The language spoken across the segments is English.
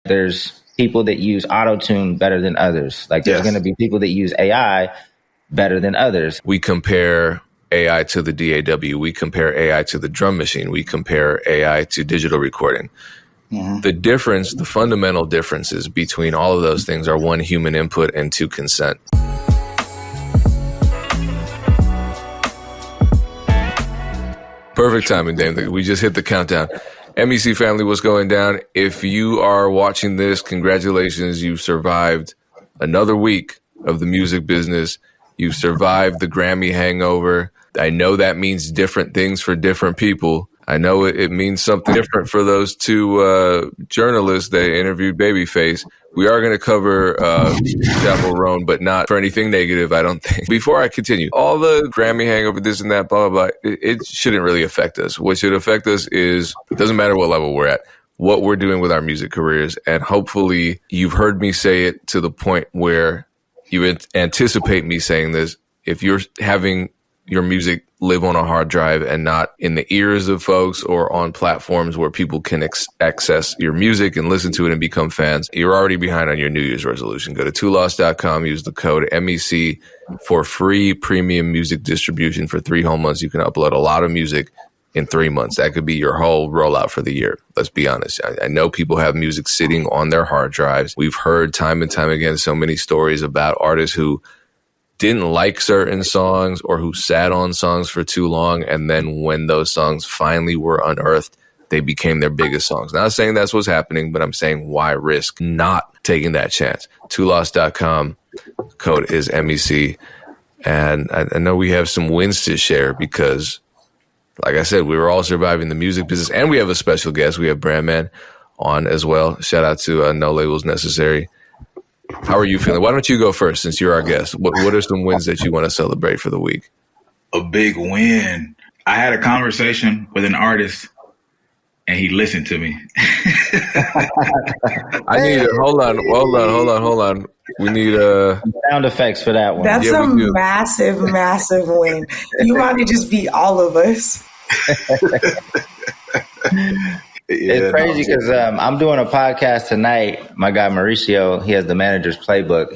there's people that use auto-tune better than others. Like there's going to be people that use AI better than others. We compare AI to the DAW. We compare AI to the drum machine. We compare AI to digital recording. Mm-hmm. The difference, the fundamental differences between all of those things are 1, human input, and 2, consent. Perfect timing, Dame. We just hit the countdown. MEC family, what's going down? If you are watching this, congratulations. You've survived another week of the music business. You've survived the Grammy hangover. I know that means different things for different people. I know it means something different for those two journalists that interviewed Babyface. We are going to cover Chappell Roan, but not for anything negative, I don't think. Before I continue, all the Grammy hangover, this and that, blah, blah, blah, it shouldn't really affect us. What should affect us is, it doesn't matter what level we're at, what we're doing with our music careers. And hopefully you've heard me say it to the point where you anticipate me saying this. If you're having your music live on a hard drive and not in the ears of folks or on platforms where people can access your music and listen to it and become fans, you're already behind on your New Year's resolution. Go to twolost.com, use the code MEC for free premium music distribution for 3 whole months. You can upload a lot of music in 3 months. That could be your whole rollout for the year. Let's be honest. I know people have music sitting on their hard drives. We've heard time and time again so many stories about artists who didn't like certain songs or who sat on songs for too long. And then when those songs finally were unearthed, they became their biggest songs. Not saying that's what's happening, but I'm saying why risk not taking that chance? twolost.com, code is MEC. And I know we have some wins to share because, like I said, we were all surviving the music business. And we have a special guest. We have Brandman on as well. Shout out to No Labels Necessary. How are you feeling? Why don't you go first since you're our guest? What are some wins that you want to celebrate for the week? A big win. I had a conversation with an artist and he listened to me. I need hold on. We need sound effects for that one. That's a massive, massive win. You might just beat all of us. It's crazy because I'm doing a podcast tonight. My guy Mauricio, he has the Manager's Playbook.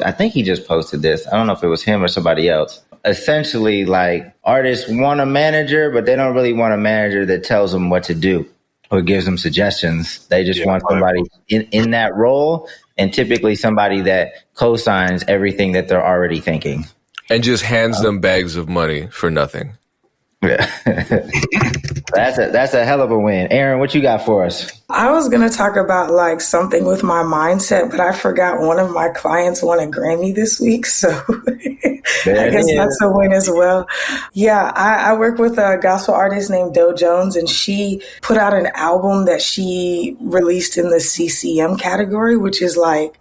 I think he just posted this. I don't know if it was him or somebody else. Essentially, like, artists want a manager, but they don't really want a manager that tells them what to do or gives them suggestions. They just want somebody in that role, and typically somebody that co-signs everything that they're already thinking. And just hands them bags of money for nothing. Yeah. That's a hell of a win. Erinn, what you got for us? I was going to talk about like something with my mindset, but I forgot one of my clients won a Grammy this week. So I guess that's a win as well. Yeah, I work with a gospel artist named Doe Jones, and she put out an album that she released in the CCM category, which is like,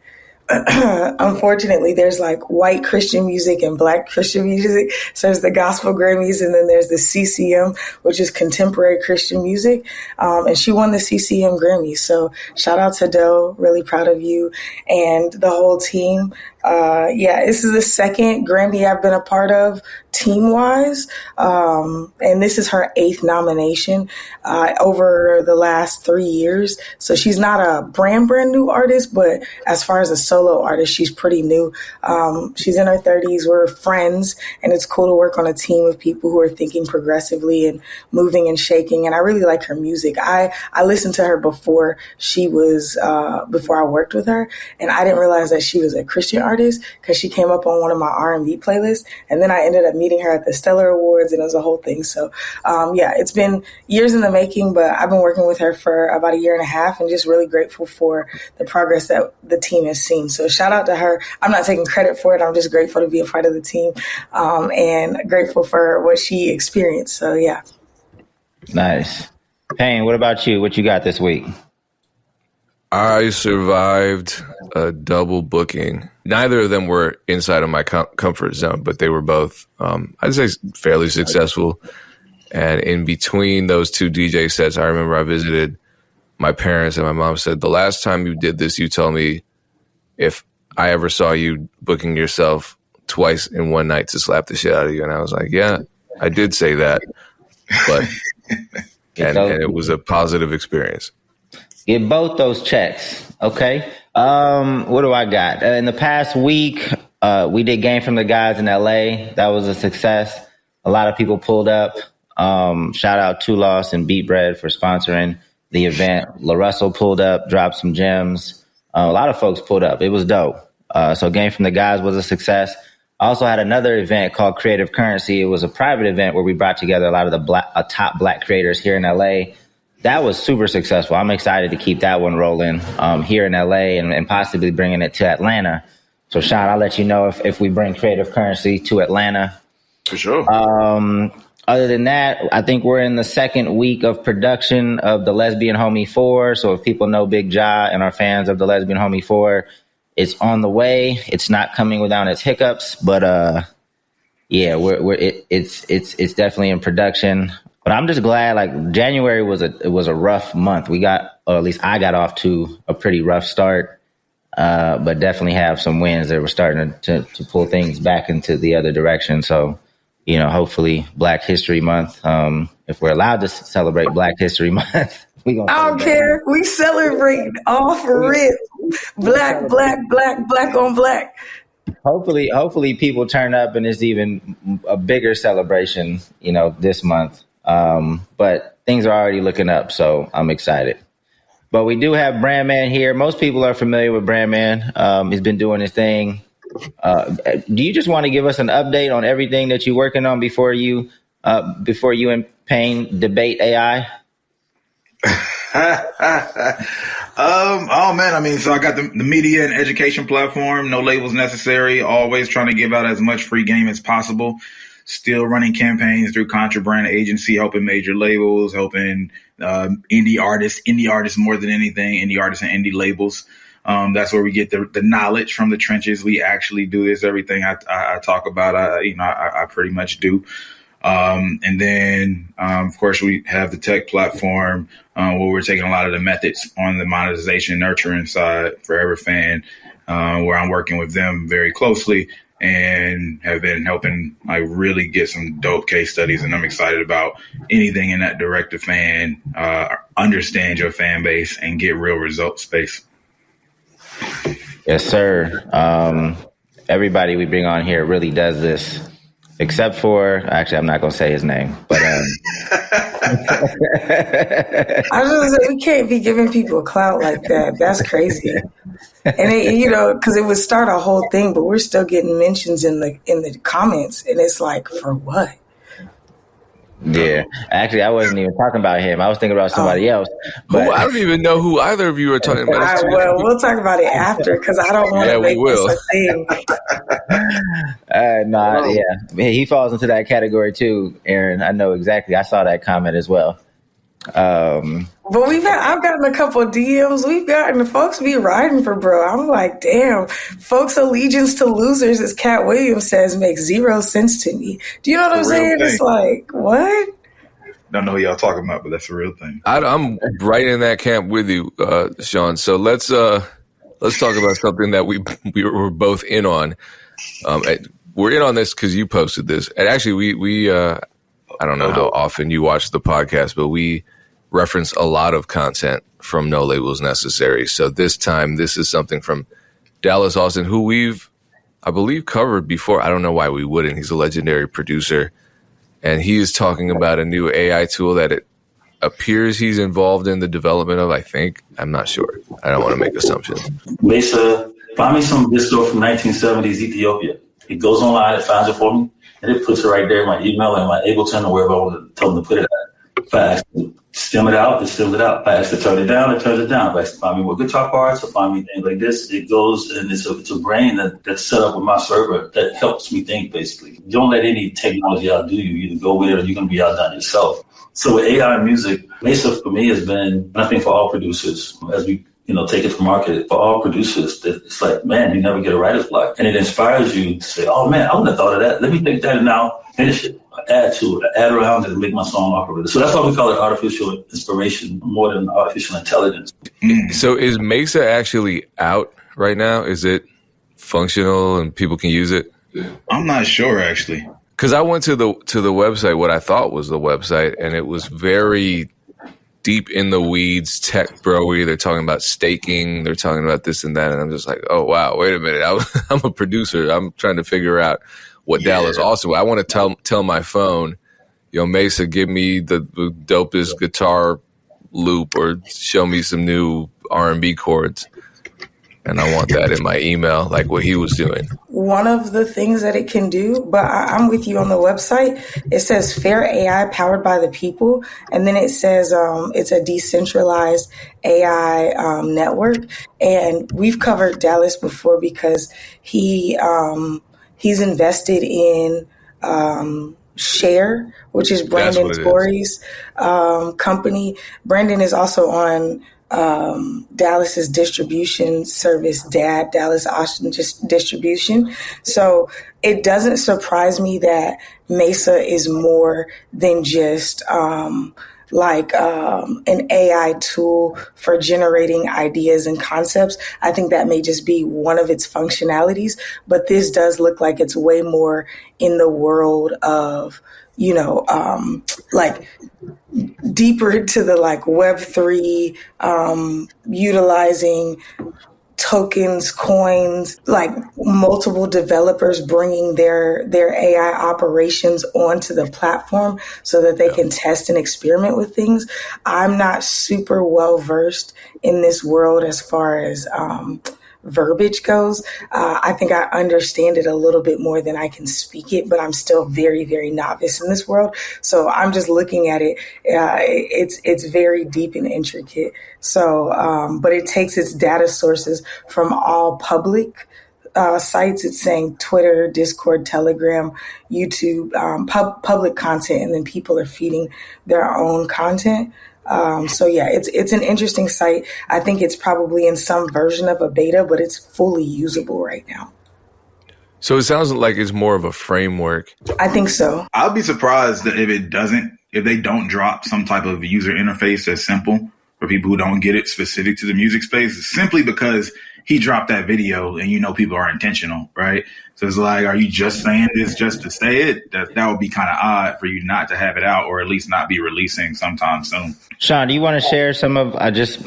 unfortunately, there's like white Christian music and black Christian music. So there's the gospel Grammys, and then there's the CCM, which is contemporary Christian music. And she won the CCM Grammy. So shout out to Doe. Really proud of you and the whole team. This is the second Grammy I've been a part of team-wise, and this is her 8th nomination over the last 3 years. So she's not a brand new artist, but as far as a solo artist, she's pretty new. She's in her 30s. We're friends, and it's cool to work on a team of people who are thinking progressively and moving and shaking, and I really like her music. I listened to her before I worked with her, and I didn't realize that she was a Christian artist because she came up on one of my R&B playlists, and then I ended up meeting her at the Stellar Awards, and it was a whole thing. So it's been years in the making, but I've been working with her for about a year and a half, and just really grateful for the progress that the team has seen. So shout out to her. I'm not taking credit for it. I'm just grateful to be a part of the team, and grateful for what she experienced. So yeah. Nice. Payne, what about you? What you got this week? I survived a double booking. Neither of them were inside of my comfort zone, but they were both, I'd say, fairly successful. And in between those two DJ sets, I remember I visited my parents, and my mom said, the last time you did this, you told me if I ever saw you booking yourself twice in one night to slap the shit out of you. And I was like, yeah, I did say that, but and it was a positive experience. Get both those checks. Okay. What do I got? In the past week, we did Game from the Guys in LA. That was a success. A lot of people pulled up. Shout out to Loss and Beat Bread for sponsoring the event. La Russell pulled up, dropped some gems. A lot of folks pulled up. It was dope. So Game from the Guys was a success. I also had another event called Creative Currency. It was a private event where we brought together a lot of the top black creators here in LA. That was super successful. I'm excited to keep that one rolling here in LA and possibly bringing it to Atlanta. So, Sean, I'll let you know if we bring Creative Currency to Atlanta. For sure. Other than that, I think we're in the second week of production of the Lesbian Homie 4. So if people know Big Ja and are fans of the Lesbian Homie 4, it's on the way. It's not coming without its hiccups, but it's definitely in production. But I'm just glad. Like January was a rough month. Or at least I got off to a pretty rough start. But definitely have some wins that were starting to pull things back into the other direction. So, hopefully Black History Month, if we're allowed to celebrate Black History Month, we gonna. I don't care. We celebrate off rip. Black on black. Hopefully people turn up and it's even a bigger celebration, this month. But things are already looking up, so I'm excited. But we do have Brandman here. Most people are familiar with Brandman. He's been doing his thing. Do you just want to give us an update on everything that you're working on before you and Payne debate AI? Oh man, so I got the media and education platform, No Labels Necessary, always trying to give out as much free game as possible. Still running campaigns through Contrabrand Agency, helping major labels, helping indie artists more than anything, indie artists and indie labels. That's where we get the knowledge from the trenches. We actually do this. Everything I talk about, I pretty much do. And then, of course, we have the tech platform where we're taking a lot of the methods on the monetization nurturing side, Forever Fan, where I'm working with them very closely and have been helping really get some dope case studies. And I'm excited about anything in that direct to fan, understand your fan base and get real results space. Yes, sir. Everybody we bring on here really does this, except for, actually, I'm not going to say his name, but I was going to say, we can't be giving people clout like that. That's crazy. And because it would start a whole thing, but we're still getting mentions in the comments, and it's like, for what? Yeah, actually, I wasn't even talking about him. I was thinking about somebody else. But I don't even know who either of you are talking about. We'll talk about it after because I don't want to make this a thing. He falls into that category too, Erinn. I know exactly. I saw that comment as well. But I've gotten a couple of DMs. We've gotten folks be riding for bro. I'm like, damn, folks' allegiance to losers, as Cat Williams says, makes zero sense to me. Do you know what I'm saying? Thing. It's like, what? Don't know who y'all talking about, but that's a real thing. I'm right in that camp with you, Sean. So let's talk about something that we were both in on. We're in on this because you posted this, and actually we I don't know how often you watch the podcast, but we reference a lot of content from No Labels Necessary. So this time, this is something from Dallas Austin, who we've, I believe, covered before. I don't know why we wouldn't. He's a legendary producer. And he is talking about a new AI tool that it appears he's involved in the development of, I think. I'm not sure. I don't want to make assumptions. Mesa, find me some disco from 1970s Ethiopia. It goes online, it finds it for me, and it puts it right there in my email and my Ableton or wherever I want to tell them to put it at. If I ask to stem it out, it stems it out. If I ask to turn it down, it turns it down. If I ask to find me more guitar parts or find me things like this, it goes, and it's a brain that's set up with my server that helps me think, basically. Don't let any technology outdo you. You either go with it or you're going to be outdone yourself. So with AI music, Mesa for me has been nothing for all producers. As we take it to market for all producers, it's like, man, you never get a writer's block. And it inspires you to say, oh man, I wouldn't have thought of that. Let me take that and now finish it. Add to it, add around it, and make my song operate. So that's why we call it artificial inspiration more than artificial intelligence. So is Mesa actually out right now? Is it functional and people can use it? I'm not sure, actually. Because I went to the website, what I thought was the website, and it was very deep in the weeds, tech bro-y. They're talking about staking. They're talking about this and that. And I'm just like, oh, wow, wait a minute. I'm a producer. I'm trying to figure out what Dallas also. I want to tell my phone, yo, Mesa, give me the dopest guitar loop or show me some new R&B chords. And I want that in my email, like what he was doing. One of the things that it can do, but I'm with you on the website. It says fair AI powered by the people. And then it says it's a decentralized AI network. And we've covered Dallas before because he's invested in Share, which is Brandon Torrey's company. Brandon is also on Dallas's distribution service, Dallas Austin Distribution. So it doesn't surprise me that Mesa is more than just an AI tool for generating ideas and concepts. I think that may just be one of its functionalities, but this does look like it's way more in the world of, deeper into the Web3, utilizing tokens, coins, multiple developers bringing their AI operations onto the platform so that they can test and experiment with things. I'm not super well versed in this world as far as verbiage goes. I think I understand it a little bit more than I can speak it, but I'm still very, very novice in this world. So I'm just looking at it. It's very deep and intricate. So, but it takes its data sources from all public sites. It's saying Twitter, Discord, Telegram, YouTube, public content, and then people are feeding their own content. It's an interesting site. I think it's probably in some version of a beta, but it's fully usable right now. So it sounds like it's more of a framework. I think so. I'll be surprised that if they don't drop some type of user interface that's simple for people who don't get it specific to the music space, simply because he dropped that video and people are intentional, right? So it's like, are you just saying this just to say it? That would be kind of odd for you not to have it out, or at least not be releasing sometime soon. Sean, do you want to share some of just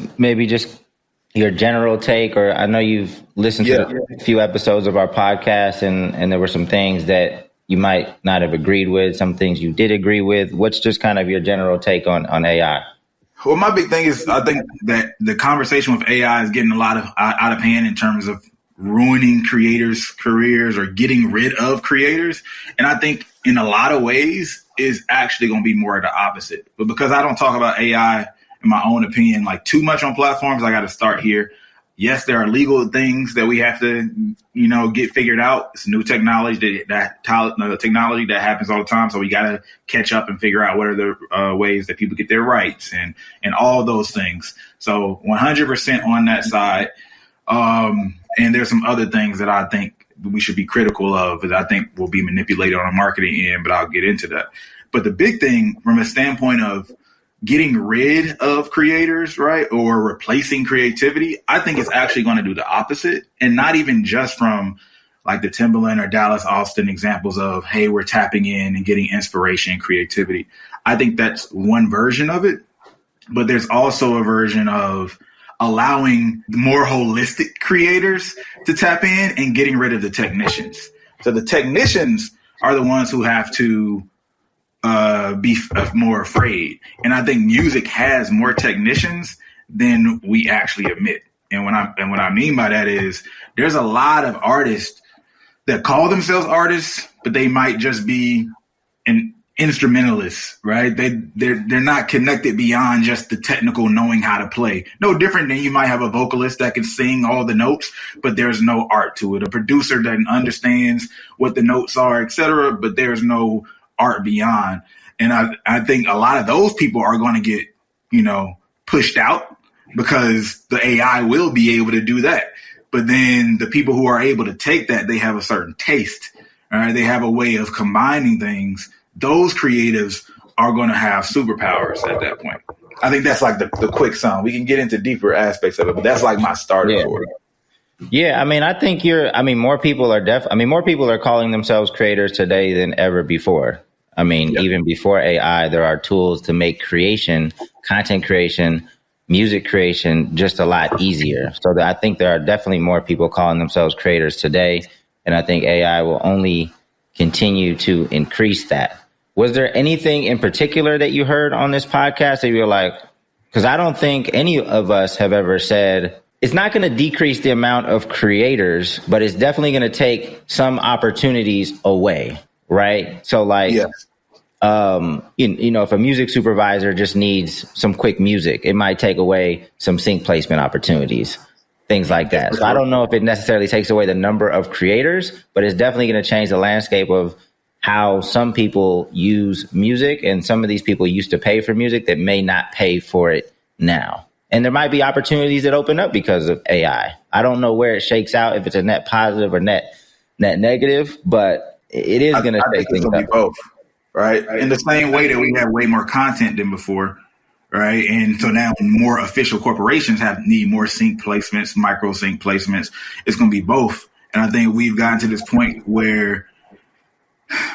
your general take? Or I know you've listened to a few episodes of our podcast, and there were some things that you might not have agreed with, some things you did agree with. What's just kind of your general take on AI? Well, my big thing is I think that the conversation with AI is getting a lot of out of hand in terms of ruining creators' careers or getting rid of creators. And I think in a lot of ways is actually going to be more of the opposite. But because I don't talk about AI, in my own opinion, too much on platforms, I got to start here. Yes, there are legal things that we have to, get figured out. It's new technology technology that happens all the time. So we got to catch up and figure out what are the ways that people get their rights and all those things. So 100% on that side. And there's some other things that I think we should be critical of that I think will be manipulated on a marketing end, but I'll get into that. But the big thing from a standpoint of getting rid of creators, right, or replacing creativity, I think it's actually going to do the opposite. And not even just from the Timbaland or Dallas Austin examples of, hey, we're tapping in and getting inspiration and creativity. I think that's one version of it. But there's also a version of allowing more holistic creators to tap in and getting rid of the technicians. So the technicians are the ones who have to be more afraid. And I think music has more technicians than we actually admit. And what I mean by that is there's a lot of artists that call themselves artists, but they might just be an instrumentalist, right? They're not connected beyond just the technical knowing how to play. No different than you might have a vocalist that can sing all the notes, but there's no art to it. A producer that understands what the notes are, etc., but there's no art beyond. And I think a lot of those people are going to get, pushed out because the AI will be able to do that. But then the people who are able to take that, they have a certain taste, all right? They have a way of combining things. Those creatives are going to have superpowers at that point. I think that's the quick sum. We can get into deeper aspects of it, but that's my starter for it. Yeah, I think more people are calling themselves creators today than ever before. Even before AI, there are tools to make creation content creation, music creation just a lot easier. So I think there are definitely more people calling themselves creators today. And I think AI will only continue to increase that. Was there anything in particular that you heard on this podcast that you were like, because I don't think any of us have ever said it's not going to decrease the amount of creators, but it's definitely going to take some opportunities away. Right. So like, yes. If a music supervisor just needs some quick music, it might take away some sync placement opportunities, things like that. So I don't know if it necessarily takes away the number of creators, but it's definitely going to change the landscape of how some people use music, and some of these people used to pay for music that may not pay for it now. And there might be opportunities that open up because of AI. I don't know where it shakes out, if it's a net positive or net negative, but it is going to shake things up. Both, right? In the same way that we have way more content than before, right? And so now more official corporations need more sync placements, micro sync placements. It's going to be both. And I think we've gotten to this point where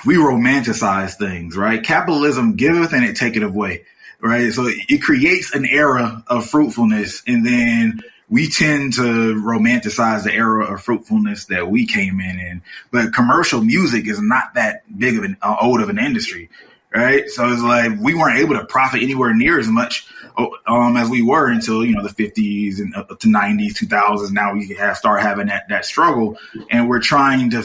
we romanticize things, right? Capitalism giveth and it taketh away, right? So it creates an era of fruitfulness, and then we tend to romanticize the era of fruitfulness that we came in. But commercial music is not that big of an old of an industry, right? So it's like we weren't able to profit anywhere near as much as we were until, the 50s and up to 90s, 2000s. Now we start having that struggle, and we're trying to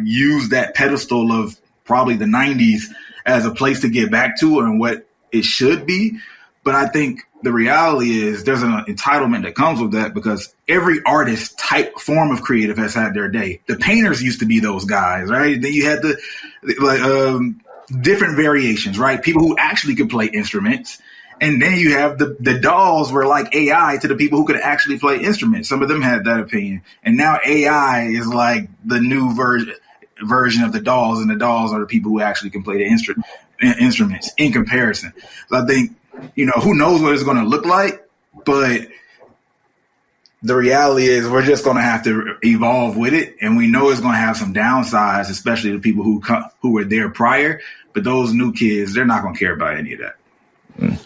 use that pedestal of probably the 90s as a place to get back to and what it should be. But I think the reality is there's an entitlement that comes with that, because every artist type form of creative has had their day. The painters used to be those guys, right? Then you had the different variations, right? People who actually could play instruments. And then you have the dolls were like AI to the people who could actually play instruments. Some of them had that opinion. And now AI is like the new version of the dolls, and the dolls are the people who actually can play the instruments in comparison. So I think, who knows what it's going to look like, but the reality is we're just going to have to evolve with it. And we know it's going to have some downsides, especially the people who were there prior. But those new kids, they're not going to care about any of that.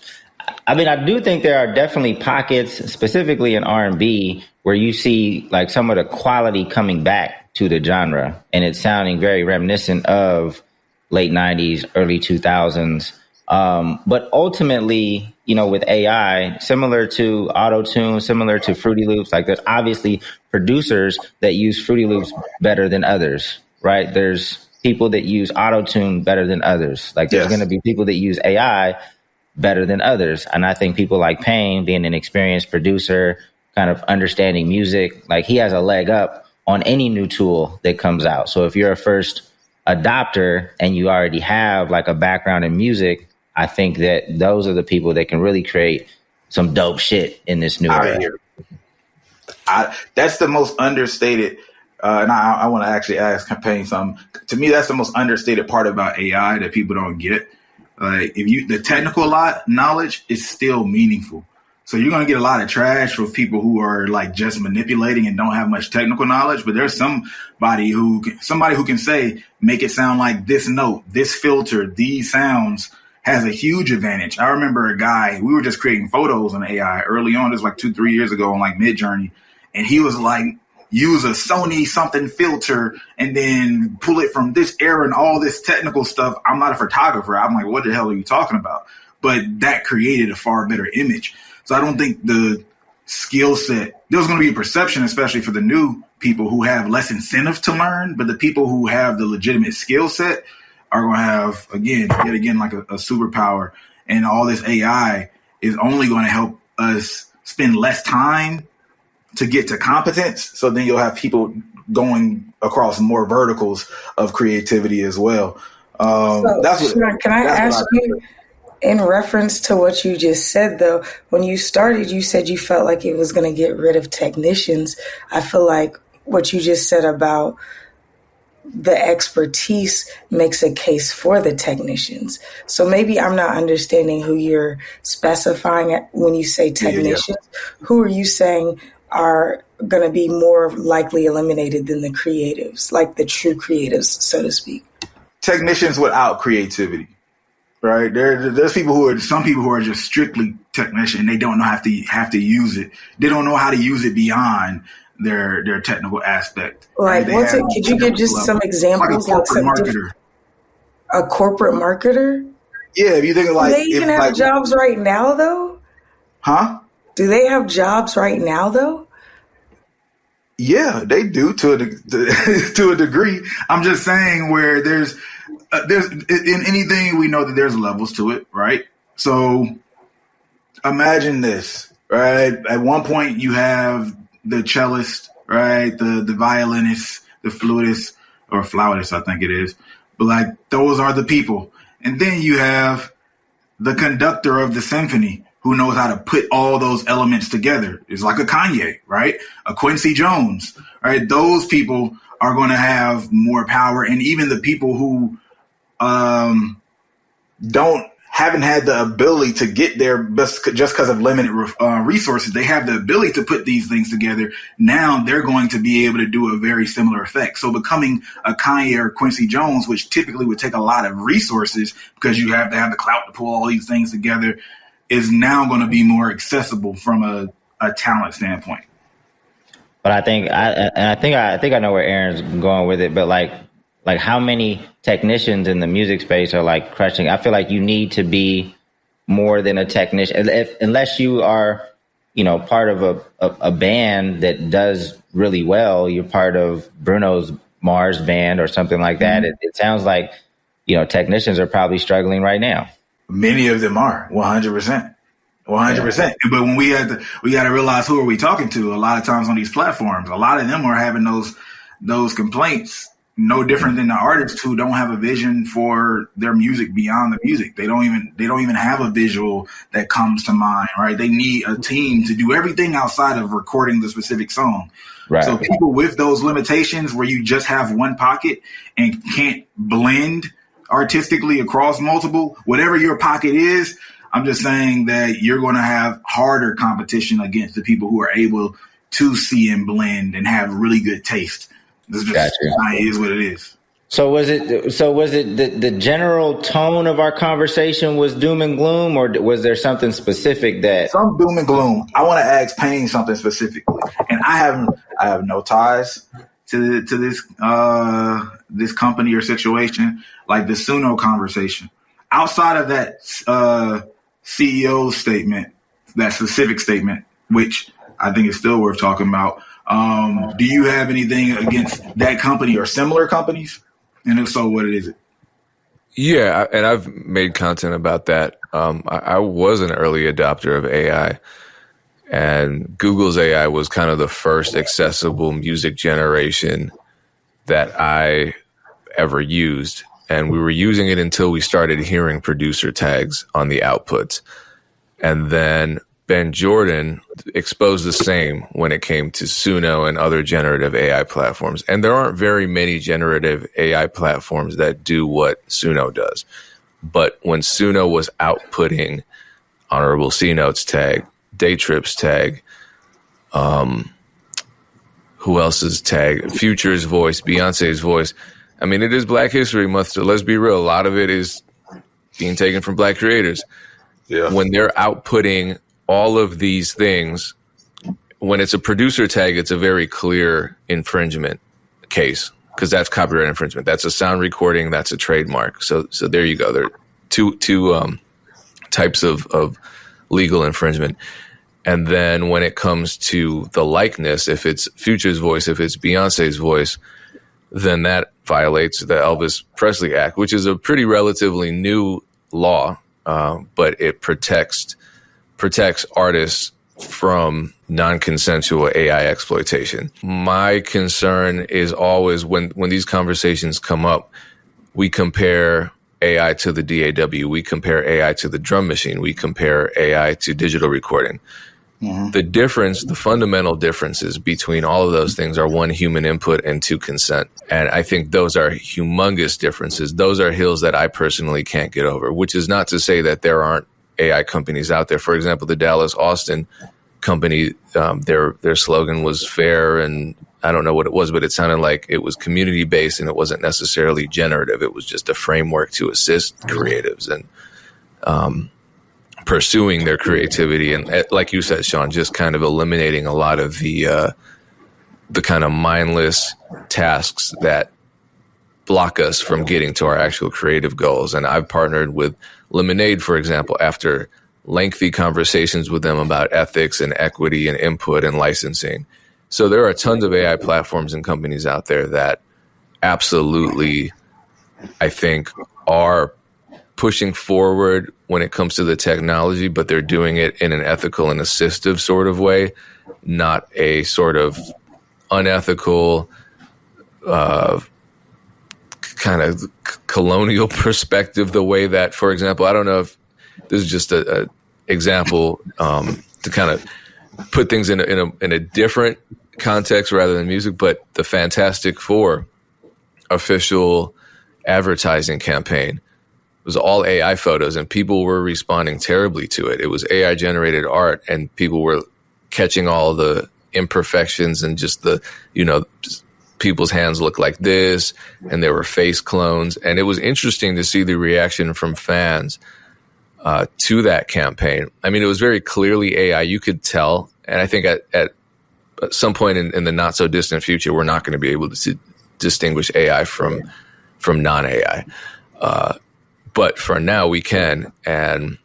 I mean, I do think there are definitely pockets, specifically in R&B, where you see some of the quality coming back to the genre, and it's sounding very reminiscent of late 90s, early 2000s. But ultimately, with AI, similar to auto-tune, similar to Fruity Loops, there's obviously producers that use Fruity Loops better than others, right? There's people that use auto-tune better than others. There's going to be people that use AI better than others. And I think people like Payne, being an experienced producer, kind of understanding music, he has a leg up on any new tool that comes out. So if you're a first adopter and you already have a background in music, I think that those are the people that can really create some dope shit in this new era. That's the most understated. And I want to actually ask Payne something. To me, that's the most understated part about AI that people don't get. The technical knowledge is still meaningful. So you're going to get a lot of trash with people who are just manipulating and don't have much technical knowledge. But there's somebody who can say, make it sound like this note, this filter, these sounds has a huge advantage. I remember a guy, we were just creating photos on AI early on. This was 2-3 years ago on Midjourney. And he was use a Sony something filter and then pull it from this era and all this technical stuff. I'm not a photographer. I'm like, what the hell are you talking about? But that created a far better image. So I don't think the skill set, there's going to be a perception, especially for the new people who have less incentive to learn, but the people who have the legitimate skill set are going to have, yet again, a superpower. And all this AI is only going to help us spend less time to get to competence. So then you'll have people going across more verticals of creativity as well. Can I ask you, in reference to what you just said, though, when you started, you said you felt like it was going to get rid of technicians. I feel like what you just said about the expertise makes a case for the technicians. So maybe I'm not understanding who you're specifying when you say technicians. Yeah. Who are you saying are going to be more likely eliminated than the creatives, the true creatives, so to speak? Technicians without creativity, right? There's some people who are just strictly technician. They don't know have to use it. They don't know how to use it beyond their technical aspect. Like, could you give just some examples? Like a corporate marketer. A corporate marketer? Yeah, if you think of like, do they even have jobs right now, though? Huh? Do they have jobs right now, though? Yeah, they do to a degree. I'm just saying where there's in anything we know that there's levels to it, right? So imagine this, right? At one point you have the cellist, right? The violinist, the flautist, I think it is. But like those are the people. And then you have the conductor of the symphony who knows how to put all those elements together. It's like a Kanye, right? A Quincy Jones, right? Those people are going to have more power. And even the people who haven't had the ability to get there just because of limited resources, they have the ability to put these things together. Now they're going to be able to do a very similar effect. So becoming a Kanye or Quincy Jones, which typically would take a lot of resources because you have to have the clout to pull all these things together, is now going to be more accessible from a talent standpoint. But I think I know where Erin's going with it. But like how many technicians in the music space are like crushing? I feel like you need to be more than a technician, unless you are, part of a band that does really well. You're part of Bruno's Mars band or something like that. Mm-hmm. It sounds like, technicians are probably struggling right now. Many of them are 100%. 100%. Yeah. But when we got to realize who are we talking to? A lot of times on these platforms, a lot of them are having those complaints. No different than the artists who don't have a vision for their music beyond the music. They don't even have a visual that comes to mind, right? They need a team to do everything outside of recording the specific song. Right. So people with those limitations where you just have one pocket and can't blend artistically across multiple, whatever your pocket is, I'm just saying that you're going to have harder competition against the people who are able to see and blend and have really good taste. This just is what it is. So was it the general tone of our conversation was doom and gloom, or was there something specific that some doom and gloom? I want to ask Payne something specifically, and I have no ties to this company or situation, like the Suno conversation. Outside of that CEO statement, that specific statement, which I think is still worth talking about. Do you have anything against that company or similar companies? And if so, what is it? Yeah, and I've made content about that. I was an early adopter of AI, and Google's AI was kind of the first accessible music generation that I ever used. And we were using it until we started hearing producer tags on the outputs. And then Ben Jordan exposed the same when it came to Suno and other generative AI platforms. And there aren't very many generative AI platforms that do what Suno does. But when Suno was outputting Honorable C Notes tag, Day Trips tag, who else's tag, Future's voice, Beyonce's voice. I mean, it is Black History Month, so let's be real. A lot of it is being taken from Black creators. Yeah. When they're outputting all of these things, when it's a producer tag, it's a very clear infringement case because that's copyright infringement. That's a sound recording. That's a trademark. So there you go. There are two types of legal infringement. And then when it comes to the likeness, if it's Future's voice, if it's Beyonce's voice, then that violates the Elvis Presley Act, which is a pretty relatively new law, but it protects artists from non-consensual AI exploitation. My concern is always when these conversations come up, we compare AI to the DAW, we compare AI to the drum machine, we compare AI to digital recording. Mm-hmm. The fundamental differences between all of those things are one, human input, and two, consent. And I think those are humongous differences. Those are hills that I personally can't get over, which is not to say that there aren't AI companies out there. For example, the Dallas Austin company, their slogan was fair, and I don't know what it was, but it sounded like it was community based and it wasn't necessarily generative. It was just a framework to assist creatives. And pursuing their creativity. And like you said, Sean, just kind of eliminating a lot of the kind of mindless tasks that block us from getting to our actual creative goals. And I've partnered with Lemonade, for example, after lengthy conversations with them about ethics and equity and input and licensing. So there are tons of AI platforms and companies out there that absolutely, I think, are pushing forward when it comes to the technology, but they're doing it in an ethical and assistive sort of way, not a sort of unethical, kind of colonial perspective, the way that, for example, I don't know if this is just a example to kind of put things in a different context rather than music, but the Fantastic Four official advertising campaign was all AI photos, and people were responding terribly to it. It was AI generated art, and people were catching all the imperfections and just the, people's hands look like this, and there were face clones. And it was interesting to see the reaction from fans to that campaign. I mean, it was very clearly AI. You could tell. And I think at some point in the not so distant future, we're not going to be able to distinguish AI from non-AI. But for now, we can. And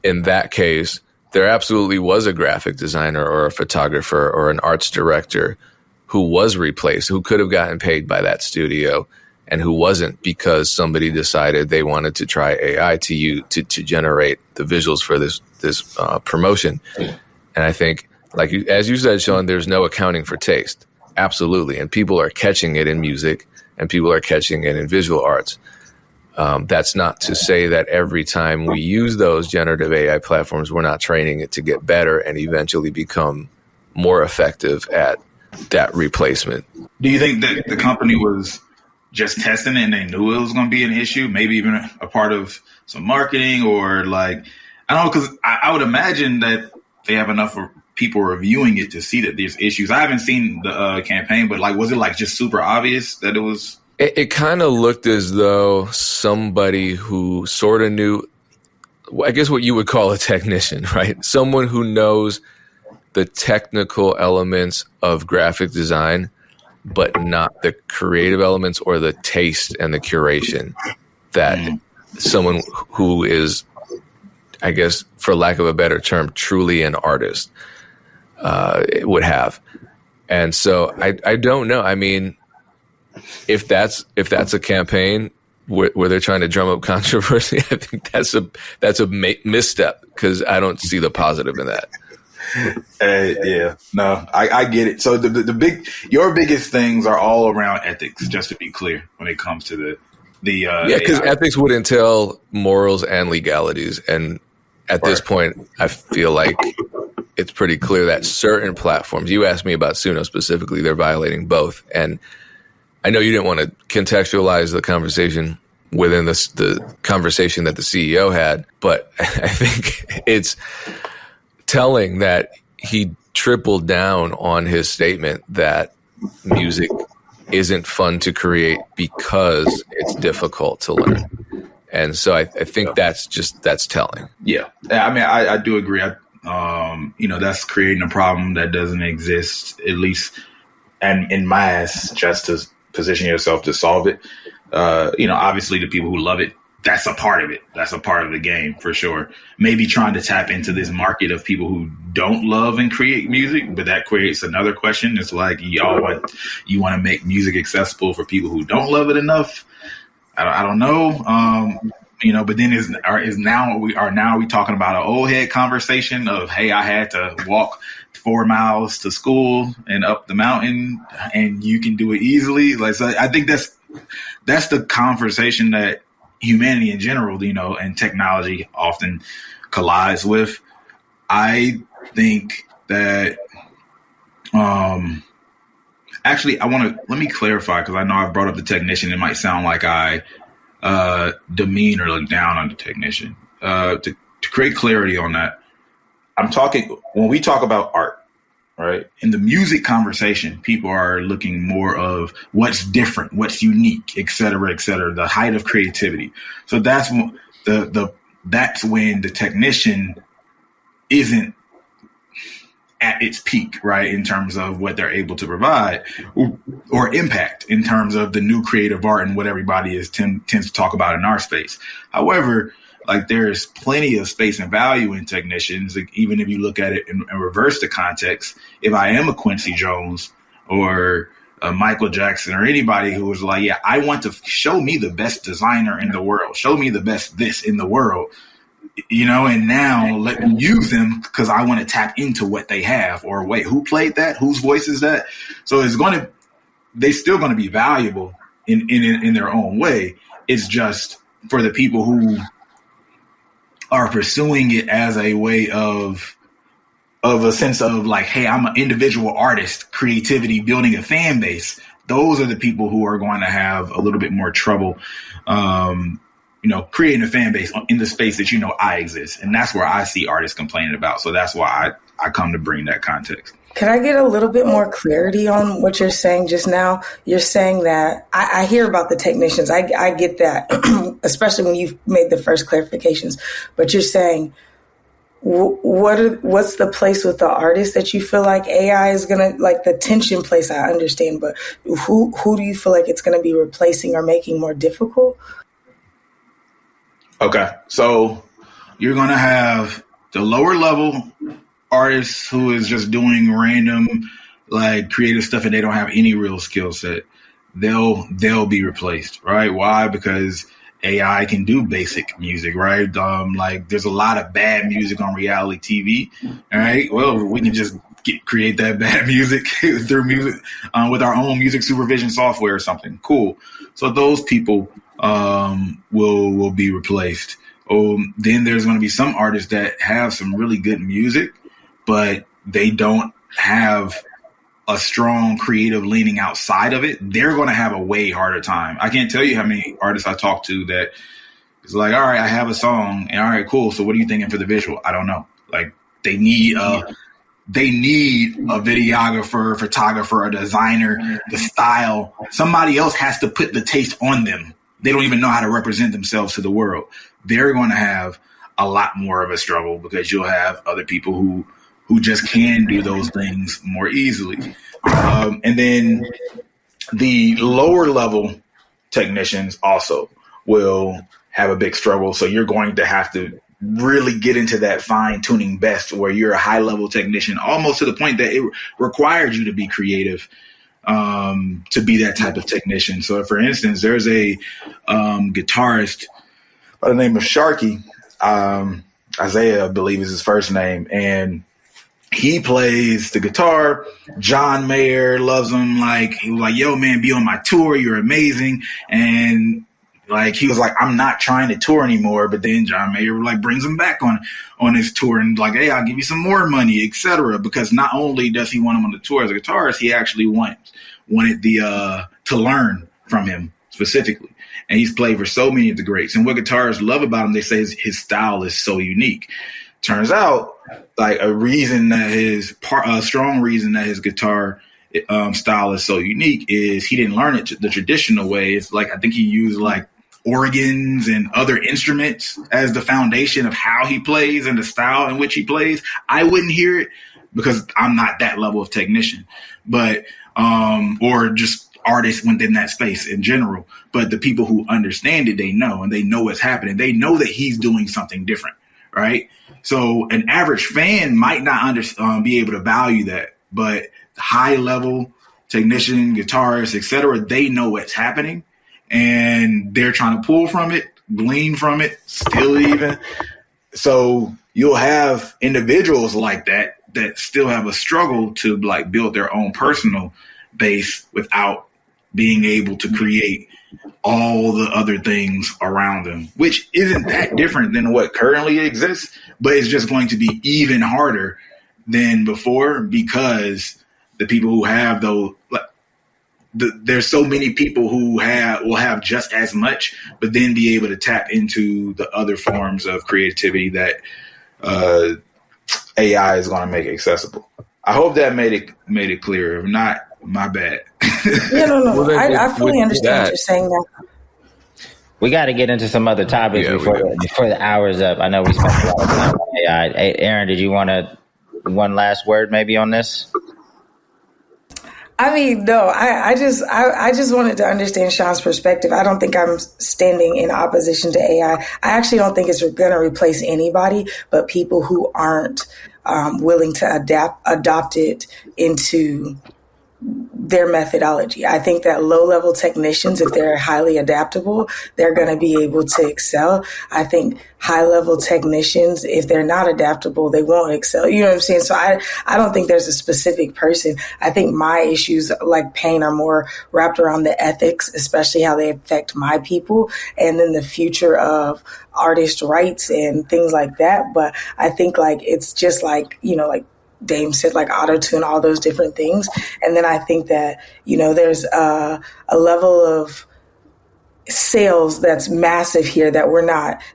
in that case, there absolutely was a graphic designer or a photographer or an arts director who was replaced, who could have gotten paid by that studio and who wasn't, because somebody decided they wanted to try AI to generate the visuals for this promotion. And I think, as you said, Sean, there's no accounting for taste. Absolutely. And people are catching it in music, and people are catching it in visual arts. That's not to say that every time we use those generative AI platforms, we're not training it to get better and eventually become more effective at that replacement. Do you think that the company was just testing it and they knew it was going to be an issue? Maybe even a part of some marketing, or I don't know, because I would imagine that they have enough people reviewing it to see that there's issues. I haven't seen the campaign, but was it just super obvious that it was? It kind of looked as though somebody who sort of knew, I guess what you would call a technician, right? Someone who knows the technical elements of graphic design, but not the creative elements or the taste and the curation that someone who is, I guess, for lack of a better term, truly an artist would have. And so I don't know. I mean, if that's a campaign where they're trying to drum up controversy, I think that's a misstep, because I don't see the positive in that. Yeah, no, I get it. So your biggest things are all around ethics, just to be clear, when it comes to because ethics would entail morals and legalities, and at this point, I feel like it's pretty clear that certain platforms, you asked me about Suno specifically, they're violating both. And I know you didn't want to contextualize the conversation within the conversation that the CEO had, but I think it's telling that he tripled down on his statement that music isn't fun to create because it's difficult to learn. And so I think that's telling. Yeah. I mean, I do agree. That's creating a problem that doesn't exist, at least, and in mass, just to position yourself to solve it. Obviously the people who love it, that's a part of it. That's a part of the game for sure. Maybe trying to tap into this market of people who don't love and create music, but that creates another question. It's you want to make music accessible for people who don't love it enough. I don't know. But then is we talking about an old head conversation of, hey, I had to walk 4 miles to school and up the mountain, and you can do it easily. So I think that's the conversation that humanity in general, and technology often collides with. I think that, actually, let me clarify, because I know I've brought up the technician. It might sound like I demean or look down on the technician. To create clarity on that, when we talk about art, right? In the music conversation, people are looking more of what's different, what's unique, et cetera, the height of creativity. So that's the that's when the technician isn't at its peak, right, in terms of what they're able to provide or impact in terms of the new creative art and what everybody tends to talk about in our space. However, like there's plenty of space and value in technicians, like, even if you look at it and reverse the context. If I am a Quincy Jones or a Michael Jackson or anybody who was like, yeah, I want to show me the best designer in the world, show me the best this in the world, you know, and now let me use them because I want to tap into what they have. Or wait, who played that? Whose voice is that? So they're still going to be valuable in their own way. It's just for the people who are pursuing it as a way of a sense of like, hey, I'm an individual artist, creativity, building a fan base. Those are the people who are going to have a little bit more trouble, creating a fan base in the space that, I exist. And that's where I see artists complaining about. So that's why I come to bring that context. Can I get a little bit more clarity on what you're saying just now? You're saying that I hear about the technicians. I get that, especially when you've made the first clarifications. But you're saying, what's the place with the artist that you feel like AI is going to, like the tension place, I understand. But who do you feel like it's going to be replacing or making more difficult? Okay, so you're going to have the lower level artists who is just doing random like creative stuff and they don't have any real skill set. They'll be replaced, right? Why? Because AI can do basic music, right? Like there's a lot of bad music on reality TV, all right? Well, we can just create that bad music through music with our own music supervision software or something. Cool. So those people will be replaced. Then there's going to be some artists that have some really good music, but they don't have a strong creative leaning outside of it. They're going to have a way harder time. I can't tell you how many artists I talk to that is like, all right, I have a song and all right, cool. So what are you thinking for the visual? I don't know. Like they need a videographer, photographer, a designer, the style. Somebody else has to put the taste on them. They don't even know how to represent themselves to the world. They're going to have a lot more of a struggle because you'll have other people who just can do those things more easily. And then the lower level technicians also will have a big struggle. So you're going to have to really get into that fine tuning best where you're a high level technician, almost to the point that it required you to be creative to be that type of technician. So for instance, there's a guitarist by the name of Sharkey, Isaiah, I believe is his first name. And he plays the guitar. John Mayer loves him. Like, he was like, yo, man, be on my tour. You're amazing. And like, he was like, I'm not trying to tour anymore. But then John Mayer like brings him back on his tour and like, hey, I'll give you some more money, etc. Because not only does he want him on the tour as a guitarist, he actually wanted to learn from him specifically. And he's played for so many of the greats. And what guitarists love about him, they say his style is so unique. Turns out, like a strong reason that his guitar style is so unique is he didn't learn it the traditional way. It's like, I think he used like organs and other instruments as the foundation of how he plays and the style in which he plays. I wouldn't hear it because I'm not that level of technician, but or just artists within that space in general. But the people who understand it, they know, and they know what's happening. They know that he's doing something different, right? So an average fan might not be able to value that, but high level technician, guitarists, etc., they know what's happening and they're trying to pull from it, glean from it, still even. So you'll have individuals like that still have a struggle to like build their own personal base without being able to create all the other things around them, which isn't that different than what currently exists, but it's just going to be even harder than before because the people who have those, there's so many people who will have just as much, but then be able to tap into the other forms of creativity that AI is going to make accessible. I hope that made it clear. If not, my bad. Yeah, no. Well, I fully understand what you're saying now. We got to get into some other topics before the hour's up. I know we spent a lot of time on AI. Hey, Erinn, did you want one last word maybe on this? I mean, no, I just wanted to understand Sean's perspective. I don't think I'm standing in opposition to AI. I actually don't think it's going to replace anybody, but people who aren't willing to adopt it into their methodology. I think that low-level technicians, if they're highly adaptable, they're going to be able to excel. I think high-level technicians, if they're not adaptable, they won't excel. You know what I'm saying? So I don't think there's a specific person. I think my issues, like pain, are more wrapped around the ethics, especially how they affect my people, and then the future of artist rights and things like that. But I think like it's just like, you know, like Dame said, like auto-tune, all those different things. And then I think that, you know, there's a level of sales that's massive here that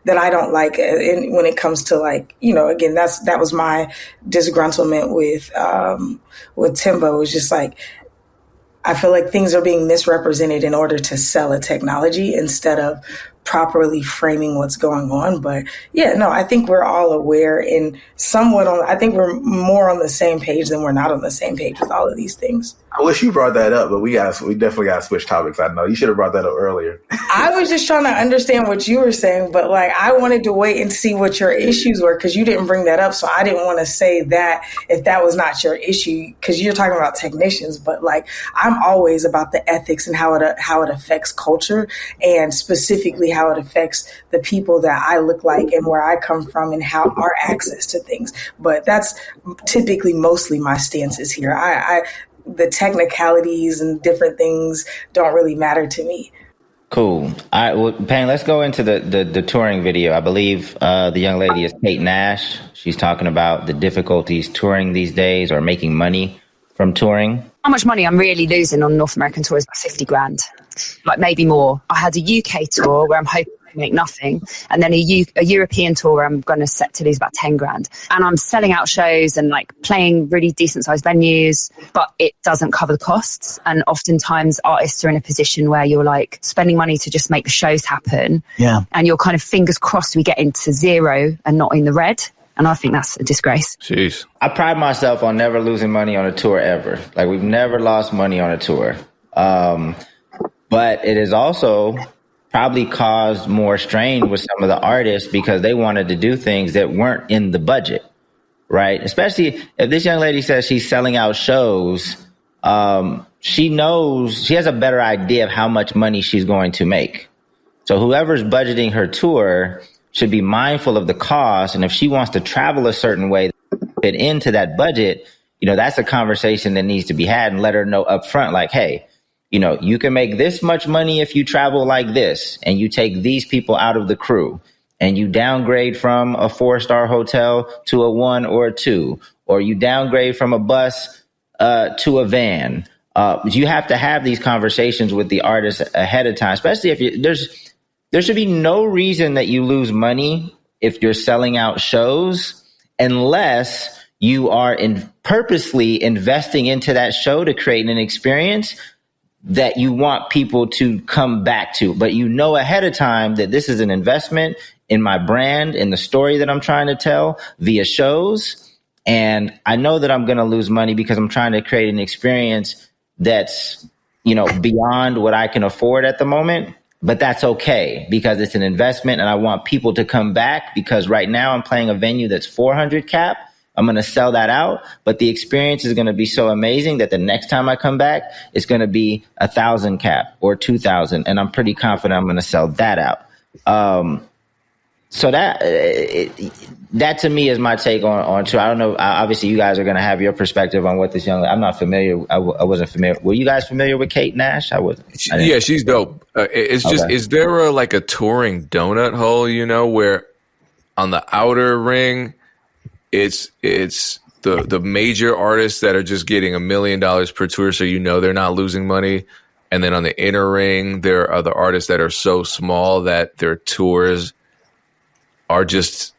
that I don't like when it comes to, like, you know, again, that was my disgruntlement with Timbo. It was just like, I feel like things are being misrepresented in order to sell a technology instead of properly framing what's going on. But yeah, no, I think we're all aware and somewhat I think we're more on the same page than we're not on the same page with all of these things. I wish you brought that up, but we definitely got to switch topics. I know you should have brought that up earlier. I was just trying to understand what you were saying, but like I wanted to wait and see what your issues were because you didn't bring that up. So I didn't want to say that if that was not your issue, because you're talking about technicians, but like I'm always about the ethics and how it affects culture, and specifically how it affects the people that I look like and where I come from and how our access to things. But that's typically mostly my stances here. The technicalities and different things don't really matter to me. Cool. All right, well, Payne, let's go into the touring video. I believe the young lady is Kate Nash. She's talking about the difficulties touring these days or making money from touring. How much money I'm really losing on North American tour is about 50 grand, like maybe more. I had a UK tour where I'm hoping to make nothing, and then a European tour where I'm going to set to lose about 10 grand. And I'm selling out shows and like playing really decent sized venues, but it doesn't cover the costs. And oftentimes artists are in a position where you're like spending money to just make the shows happen. Yeah. And you're kind of fingers crossed we get into zero and not in the red. And I think that's a disgrace. Jeez. I pride myself on never losing money on a tour ever. Like, we've never lost money on a tour. But it has also probably caused more strain with some of the artists because they wanted to do things that weren't in the budget, right? Especially if this young lady says she's selling out shows, she knows, she has a better idea of how much money she's going to make. So whoever's budgeting her tour should be mindful of the cost. And if she wants to travel a certain way to fit into that budget, you know, that's a conversation that needs to be had, and let her know up front, like, hey, you know, you can make this much money if you travel like this, and you take these people out of the crew, and you downgrade from a 4-star hotel to a 1 or a 2, or you downgrade from a bus to a van. You have to have these conversations with the artist ahead of time, especially if there should be no reason that you lose money if you're selling out shows, unless you are purposely investing into that show to create an experience that you want people to come back to. But you know ahead of time that this is an investment in my brand, in the story that I'm trying to tell via shows. And I know that I'm going to lose money because I'm trying to create an experience that's, you know, beyond what I can afford at the moment. But that's okay because it's an investment and I want people to come back, because right now I'm playing a venue that's 400 cap. I'm going to sell that out, but the experience is going to be so amazing that the next time I come back, it's going to be 1,000 cap or 2,000. And I'm pretty confident I'm going to sell that out. So that to me is my take on tour. I don't know. Obviously, you guys are going to have your perspective on what this young lady. I'm not familiar. I wasn't familiar. Were you guys familiar with Kate Nash? I wasn't. Yeah, she's dope. It's just, is there a touring donut hole, you know, where on the outer ring, it's the major artists that are just getting $1 million per tour, so you know they're not losing money. And then on the inner ring, there are other artists that are so small that their tours are just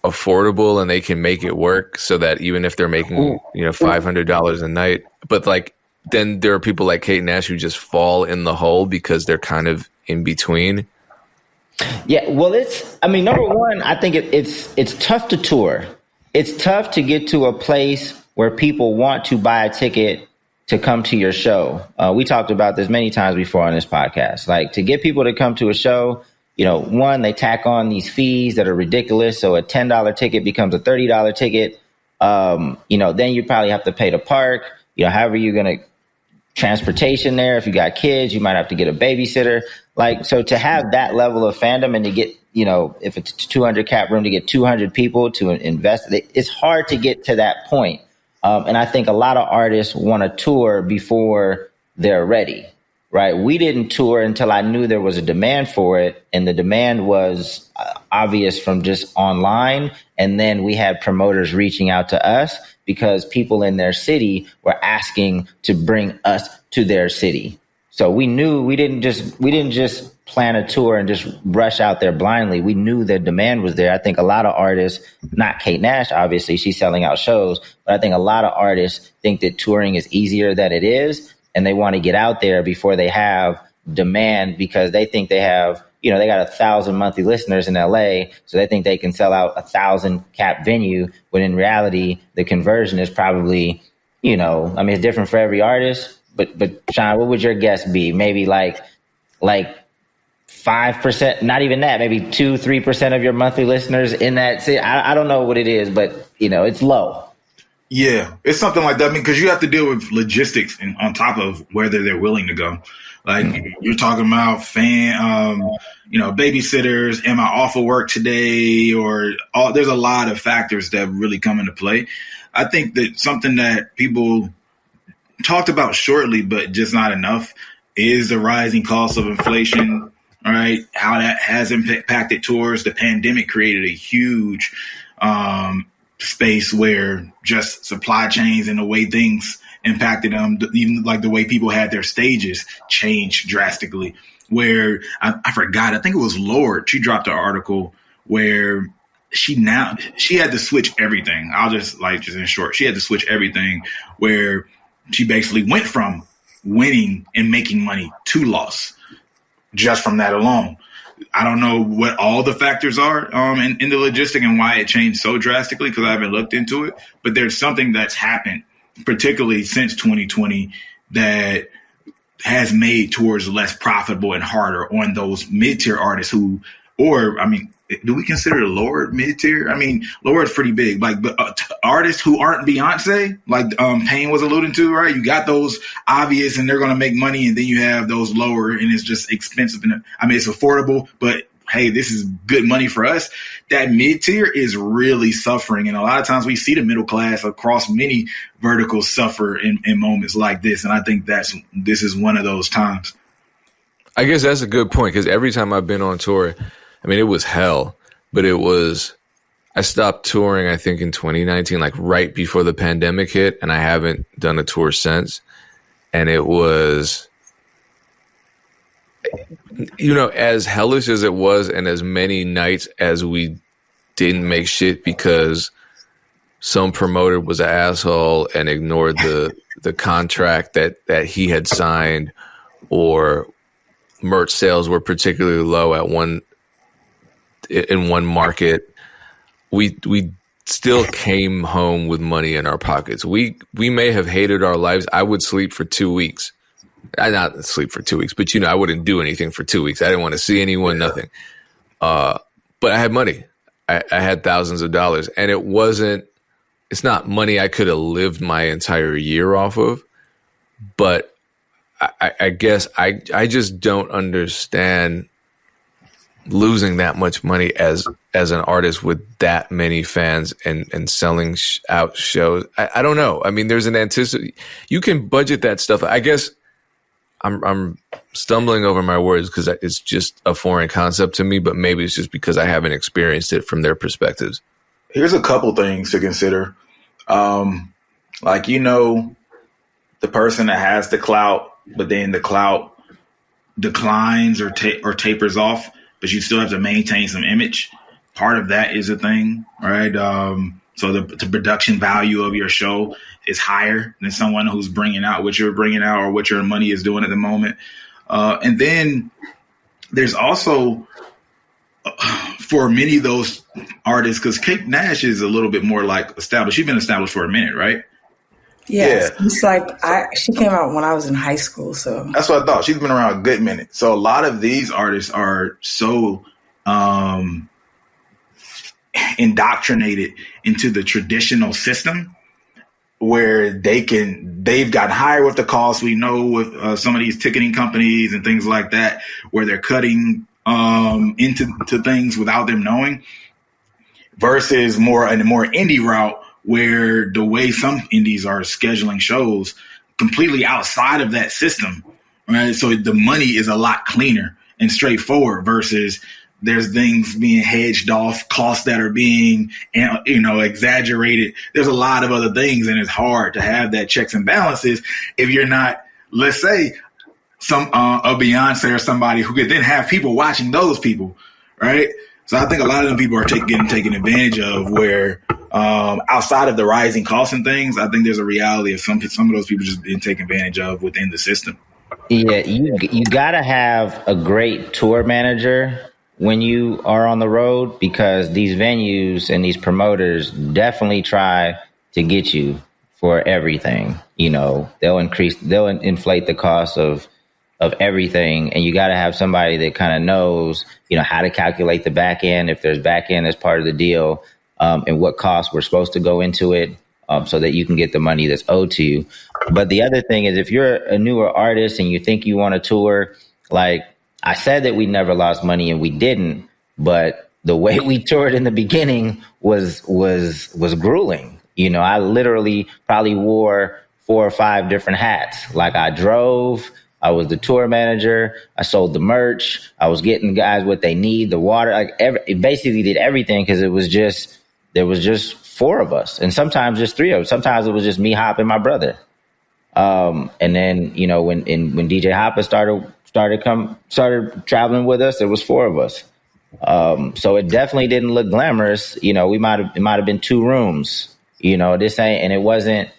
affordable and they can make it work, so that even if they're making, you know, $500 a night, but like then there are people like Kate Nash who just fall in the hole because they're kind of in between. Yeah, well, number one, I think it's tough to tour. It's tough to get to a place where people want to buy a ticket to come to your show. We talked about this many times before on this podcast. Like, to get people to come to a show, one, they tack on these fees that are ridiculous. So a $10 ticket becomes a $30 ticket. Then you probably have to pay to park. However you're going to transportation there. If you got kids, you might have to get a babysitter. Like, so to have that level of fandom and to get, if it's a 200 cap room, to get 200 people to invest, it's hard to get to that point. And I think a lot of artists want to tour before they're ready, right? We didn't tour until I knew there was a demand for it. And the demand was obvious from just online. And then we had promoters reaching out to us because people in their city were asking to bring us to their city. So we knew we didn't just plan a tour and just rush out there blindly. We knew the demand was there. I think a lot of artists, not Kate Nash, obviously, she's selling out shows, but I think a lot of artists think that touring is easier than it is. And they want to get out there before they have demand because they think they have, they got 1,000 monthly listeners in LA. So they think they can sell out 1,000 cap venue when in reality, the conversion is probably, it's different for every artist. But Sean, what would your guess be? Maybe like 5%, not even that, maybe 2-3% of your monthly listeners in that city. I don't know what it is, but it's low. Yeah, it's something like that. Because you have to deal with logistics and on top of whether they're willing to go. Like you're talking about babysitters. Am I off of work today? There's a lot of factors that really come into play. I think that something that people talked about shortly, but just not enough, is the rising cost of inflation. All right, how that has impacted tours. The pandemic created a huge space where just supply chains and the way things impacted them, even like the way people had their stages changed drastically. Where I forgot, I think it was Lorde. She dropped an article where she had to switch everything. Just in short, she had to switch everything where she basically went from winning and making money to loss just from that alone. I don't know what all the factors are in the logistic and why it changed so drastically because I haven't looked into it. But there's something that's happened, particularly since 2020, that has made tours less profitable and harder on those mid-tier artists do we consider Lorde mid-tier? Lorde's pretty big. But artists who aren't Beyonce, like Payne was alluding to, right? You got those obvious and they're going to make money, and then you have those lower and it's just expensive. It's affordable, but hey, this is good money for us. That mid-tier is really suffering. And a lot of times we see the middle class across many verticals suffer in moments like this. And I think this is one of those times. I guess that's a good point because every time I've been on tour, it was hell, but I stopped touring, I think in 2019, like right before the pandemic hit, and I haven't done a tour since. And it was, as hellish as it was and as many nights as we didn't make shit because some promoter was an asshole and ignored the contract that he had signed, or merch sales were particularly low in one market, we still came home with money in our pockets. We may have hated our lives. I would sleep for 2 weeks. I not sleep for 2 weeks, but I wouldn't do anything for 2 weeks. I didn't want to see anyone, nothing. But I had money. I had thousands of dollars, and it's not money I could have lived my entire year off of, but I guess I just don't understand losing that much money as an artist with that many fans and selling out shows. I don't know. There's an you can budget that stuff. I guess I'm stumbling over my words because it's just a foreign concept to me, but maybe it's just because I haven't experienced it from their perspectives. Here's a couple things to consider. The person that has the clout, but then the clout declines or tapers off, but you still have to maintain some image. Part of that is a thing, right? So the production value of your show is higher than someone who's bringing out what you're bringing out or what your money is doing at the moment. And then there's also for many of those artists, because Kate Nash is a little bit more like established. She's been established for a minute, right? Yes. Yeah. It's like she came out when I was in high school. So that's what I thought. She's been around a good minute. So a lot of these artists are so indoctrinated into the traditional system where they've gotten higher with the cost. We know with some of these ticketing companies and things like that, where they're cutting into things without them knowing, versus a more indie route where the way some indies are scheduling shows completely outside of that system, right? So the money is a lot cleaner and straightforward versus there's things being hedged off, costs that are being, exaggerated. There's a lot of other things, and it's hard to have that checks and balances if you're not, let's say, a Beyonce or somebody who could then have people watching those people, right? So I think a lot of them people are getting taken advantage of, where outside of the rising costs and things, I think there's a reality of some of those people just being taken advantage of within the system. Yeah, you gotta have a great tour manager when you are on the road, because these venues and these promoters definitely try to get you for everything. They'll inflate the cost of everything, and you got to have somebody that kind of knows, how to calculate the back end, if there's back end as part of the deal, and what costs were supposed to go into it, so that you can get the money that's owed to you. But the other thing is, if you're a newer artist and you think you want to tour, like I said that we never lost money, and we didn't, but the way we toured in the beginning was grueling. I literally probably wore 4 or 5 different hats. Like I drove, I was the tour manager, I sold the merch, I was getting guys what they need, the water, it basically did everything, because there was just 4 of us, and sometimes just 3 of us. Sometimes it was just me, Hop, and my brother. And then, when DJ Hoppa started traveling with us, there was 4 of us. So it definitely didn't look glamorous. It might have been 2 rooms, this ain't, and it wasn't,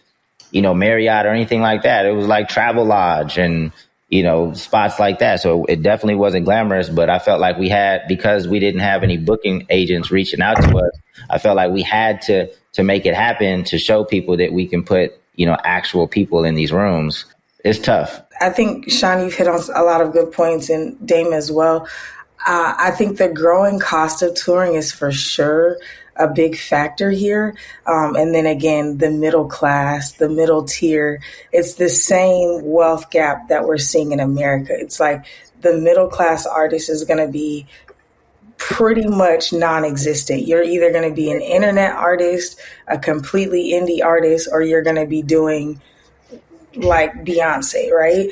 Marriott or anything like that. It was like Travel Lodge and, spots like that. So it definitely wasn't glamorous, but I felt like because we didn't have any booking agents reaching out to us, I felt like we had to make it happen, to show people that we can put, actual people in these rooms. It's tough. I think, Sean, you've hit on a lot of good points, and Dame as well. I think the growing cost of touring is for sure a big factor here. And then again, the middle class, the middle tier, it's the same wealth gap that we're seeing in America. It's like the middle class artist is going to be pretty much non-existent. You're either going to be an internet artist, a completely indie artist, or you're going to be doing like Beyonce, right?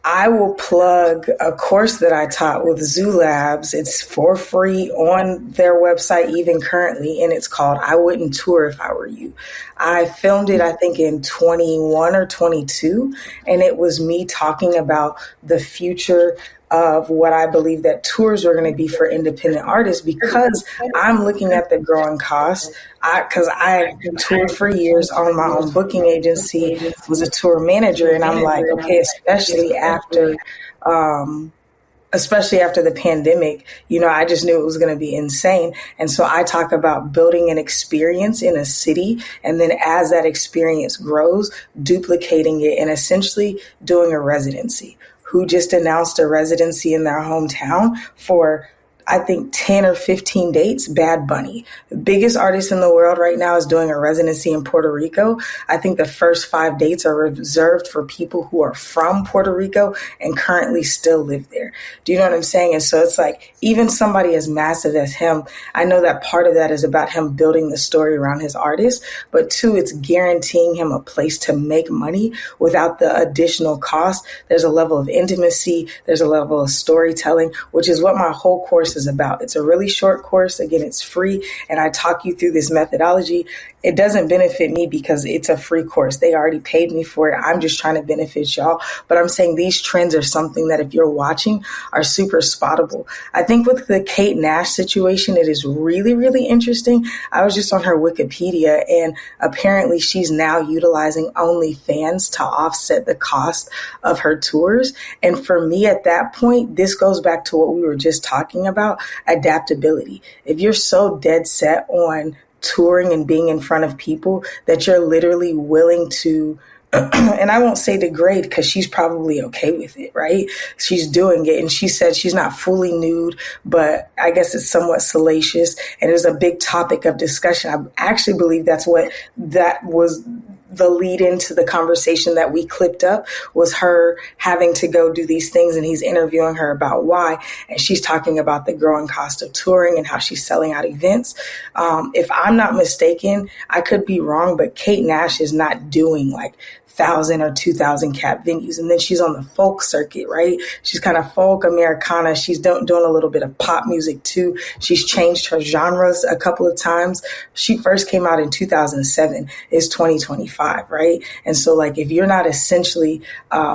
I will plug a course that I taught with Zoo Labs. It's for free on their website, even currently, and it's called I Wouldn't Tour If I Were You. I filmed it, I think, in 21 or 22, and it was me talking about the future of what I believe that tours are going to be for independent artists, because I'm looking at the growing costs. Because I toured for years on my own booking agency, was a tour manager, and I'm like, okay, especially after the pandemic, I just knew it was going to be insane. And so I talk about building an experience in a city, and then as that experience grows, duplicating it and essentially doing a residency. Who just announced a residency in their hometown for, I think, 10 or 15 dates? Bad Bunny. The biggest artist in the world right now is doing a residency in Puerto Rico. I think the first 5 dates are reserved for people who are from Puerto Rico and currently still live there. Do you know what I'm saying? And so it's like, even somebody as massive as him, I know that part of that is about him building the story around his artist, but 2, it's guaranteeing him a place to make money without the additional cost. There's a level of intimacy. There's a level of storytelling, which is what my whole course is about. It's a really short course. Again, it's free, and I talk you through this methodology. It doesn't benefit me because it's a free course. They already paid me for it. I'm just trying to benefit y'all. But I'm saying these trends are something that if you're watching are super spottable. I think with the Kate Nash situation, it is really, really interesting. I was just on her Wikipedia, and apparently she's now utilizing OnlyFans to offset the cost of her tours. And for me at that point, this goes back to what we were just talking about. about? Adaptability. If you're so dead set on touring and being in front of people that you're literally willing to and I won't say degrade because she's probably okay with it, right? She's doing it. And she said she's not fully nude, but I guess it's somewhat salacious. And there's a big topic of discussion. I actually believe that was the lead into the conversation that we clipped up, was her having to go do these things, and he's interviewing her about why. And she's talking about the growing cost of touring and how she's selling out events. If I'm not mistaken, I could be wrong, but Kate Nash is not doing like 1,000 or 2,000 cap venues. And then she's on the folk circuit, right? She's kind of folk Americana. She's doing a little bit of pop music too. She's changed her genres a couple of times. She first came out in 2007. It's 2025, right? And so like, if you're not essentially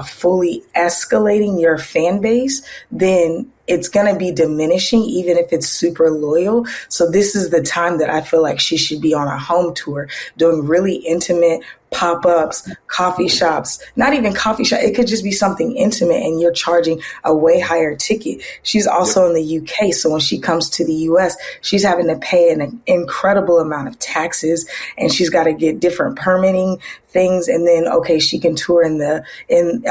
fully escalating your fan base, then it's going to be diminishing, even if it's super loyal. So this is the time that I feel like she should be on a home tour, doing really intimate pop-ups, coffee shops, not even coffee shop. It could just be something intimate, and you're charging a way higher ticket. She's also in the UK. So when she comes to the US, she's having to pay an incredible amount of taxes, and she's got to get different permitting things. And then, okay, she can tour in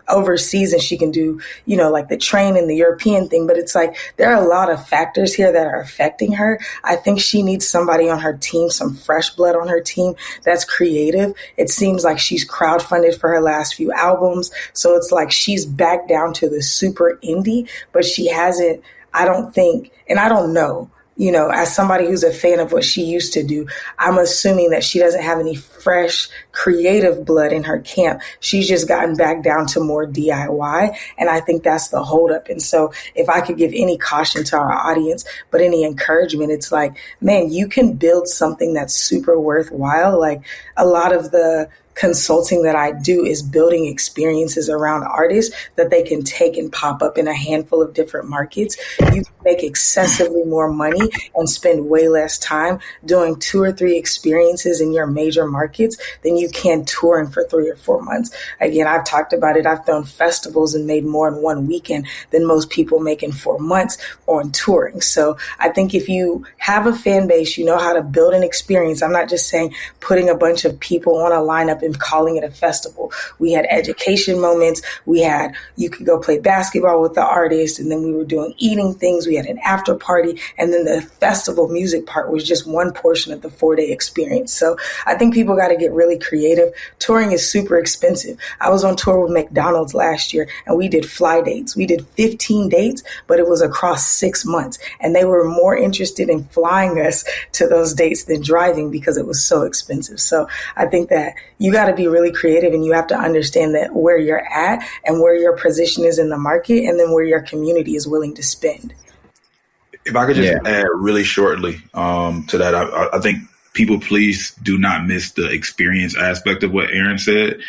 overseas, and she can do, like the train and the European thing. But it's like, there are a lot of factors here that are affecting her. I think she needs somebody on her team, some fresh blood on her team that's creative. It seems like she's crowdfunded for her last few albums. So it's like she's back down to the super indie, but she hasn't, I don't think, and I don't know, as somebody who's a fan of what she used to do, I'm assuming that she doesn't have any fresh creative blood in her camp. She's just gotten back down to more DIY. And I think that's the holdup. And so if I could give any caution to our audience, but any encouragement, it's like, man, you can build something that's super worthwhile. Like, a lot of the consulting that I do is building experiences around artists that they can take and pop up in a handful of different markets. You can make excessively more money and spend way less time doing 2 or 3 experiences in your major markets than you can touring for 3 or 4 months. Again, I've talked about it. I've done festivals and made more in one weekend than most people make in 4 months on touring. So I think if you have a fan base, you know how to build an experience. I'm not just saying putting a bunch of people on a lineup and calling it a festival. We had education moments. You could go play basketball with the artist, and then we were doing eating things. We had an after party, and then the festival music part was just one portion of the 4-day experience. So I think people got to get really creative. Touring is super expensive. I was on tour with McDonald's last year, and we did fly dates. We did 15 dates, but it was across 6 months, and they were more interested in flying us to those dates than driving because it was so expensive. So I think that you got to be really creative, and you have to understand that where you're at and where your position is in the market, and then where your community is willing to spend. If I could just add really shortly to that, I think people, please do not miss the experience aspect of what Erinn said.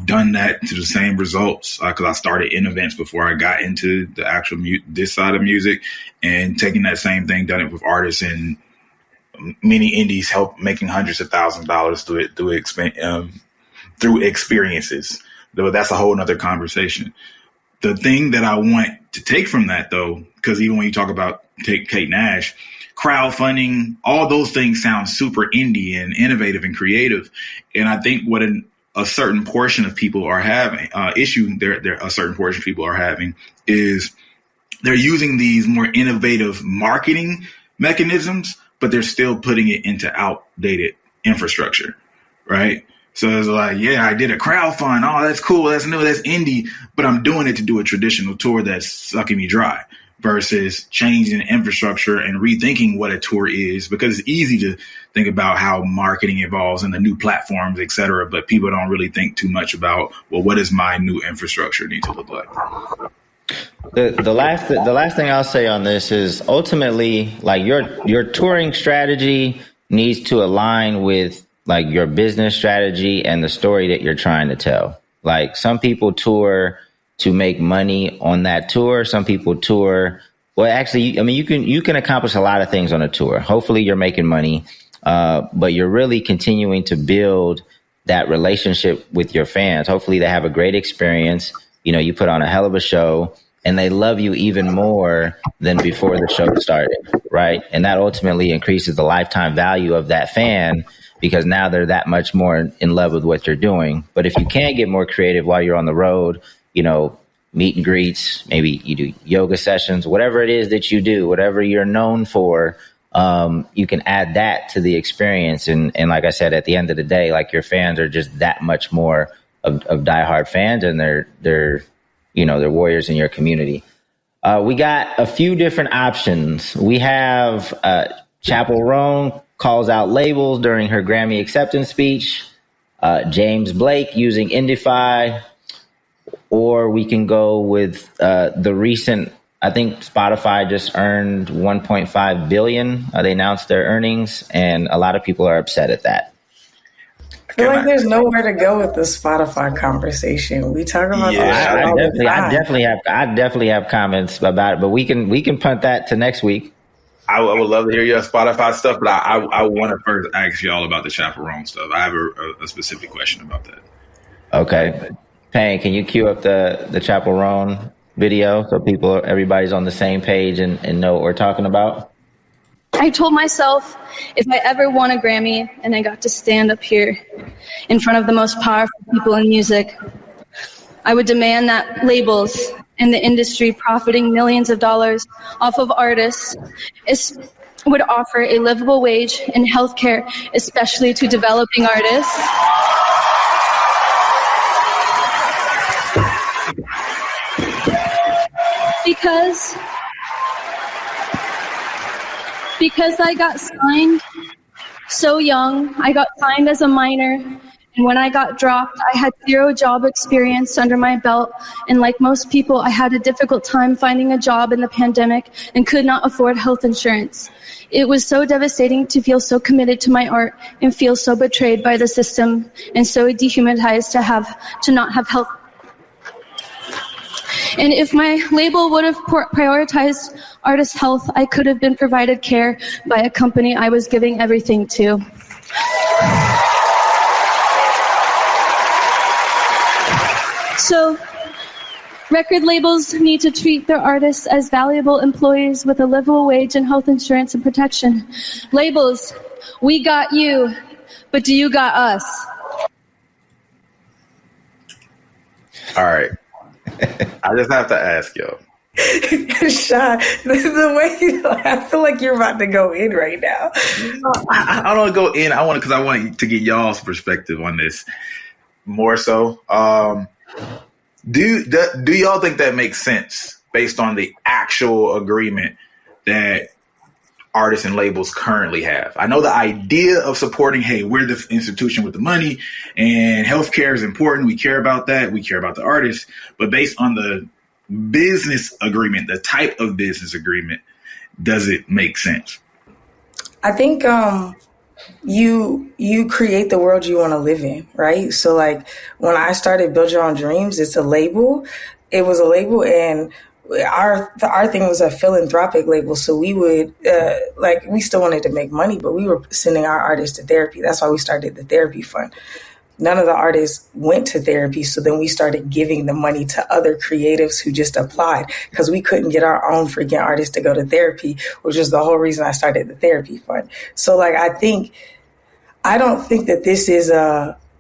Done that to the same results because I started in events before I got into the actual this side of music, and taking that same thing, done it with artists, and many indies help making hundreds of thousands of dollars through experiences. Though that's a whole nother conversation. The thing that I want to take from that, though, because even when you talk about Kate Nash, crowdfunding, all those things sound super indie and innovative and creative. And I think what a certain portion of people are having a certain portion of people are having is they're using these more innovative marketing mechanisms, but they're still putting it into outdated infrastructure, right? So it's like, yeah, I did a crowdfund. Oh, that's cool. That's new. That's indie. But I'm doing it to do a traditional tour that's sucking me dry versus changing the infrastructure and rethinking what a tour is, because it's easy to think about how marketing evolves and the new platforms, et cetera. But people don't really think too much about, well, what does my new infrastructure need to look like? The last thing I'll say on this is ultimately, like, your touring strategy needs to align with like your business strategy and the story that you're trying to tell. Like, some people tour to make money on that tour. Some people tour. Well, actually, I mean, you can accomplish a lot of things on a tour. Hopefully you're making money, but you're really continuing to build that relationship with your fans. Hopefully they have a great experience. You put on a hell of a show. and they love you even more than before the show started, right? And that ultimately increases the lifetime value of that fan because now they're that much more in love with what you're doing. But if you can get more creative while you're on the road, you know, meet and greets, maybe you do yoga sessions, whatever it is that you do, whatever you're known for, you can add that to the experience. And like I said, at the end of the day, like your fans are just that much more of diehard fans, and they're warriors in your community. We got a few different options. We have Chappell Roan calls out labels during her Grammy acceptance speech. James Blake using Indify, or we can go with the recent. I think Spotify just earned $1.5 billion. They announced their earnings, and a lot of people are upset at that. I feel like there's nowhere to go with the Spotify conversation. We talk about I definitely have comments about it, but we can punt that to next week. I would love to hear your Spotify stuff, but I want to first ask y'all about the Chappell Roan stuff. I have a specific question about that. Okay, Payne, can you cue up the Chappell Roan video so everybody's on the same page and know what we're talking about? I told myself if I ever won a Grammy and I got to stand up here in front of the most powerful people in music, I would demand that labels in the industry profiting millions of dollars off of artists would offer a livable wage in healthcare, especially to developing artists. Because I got signed so young. I got signed as a minor, and when I got dropped, I had 0 job experience under my belt, and like most people, I had a difficult time finding a job in the pandemic and could not afford health insurance. It was so devastating to feel so committed to my art and feel so betrayed by the system and so dehumanized to not have health. And if my label would have prioritized artist health, I could have been provided care by a company I was giving everything to. So, record labels need to treat their artists as valuable employees with a livable wage and health insurance and protection. Labels, we got you, but do you got us? All right. I just have to ask y'all. Sean, the way I feel like you're about to go in right now. I don't want to go in. I want to get y'all's perspective on this more so. Do y'all think that makes sense based on the actual agreement that artists and labels currently have? I know the idea of supporting, hey, we're the institution with the money and healthcare is important. We care about that. We care about the artists. But based on the business agreement, the type of business agreement, does it make sense? I think you create the world you want to live in, right? So like when I started Build Your Own Dreams, it's a label. It was a label, and our thing was a philanthropic label. So we would we still wanted to make money, but we were sending our artists to therapy. That's why we started the therapy fund. None of the artists went to therapy. So then we started giving the money to other creatives who just applied because we couldn't get our own freaking artists to go to therapy, which is the whole reason I started the therapy fund. So like, I don't think that this is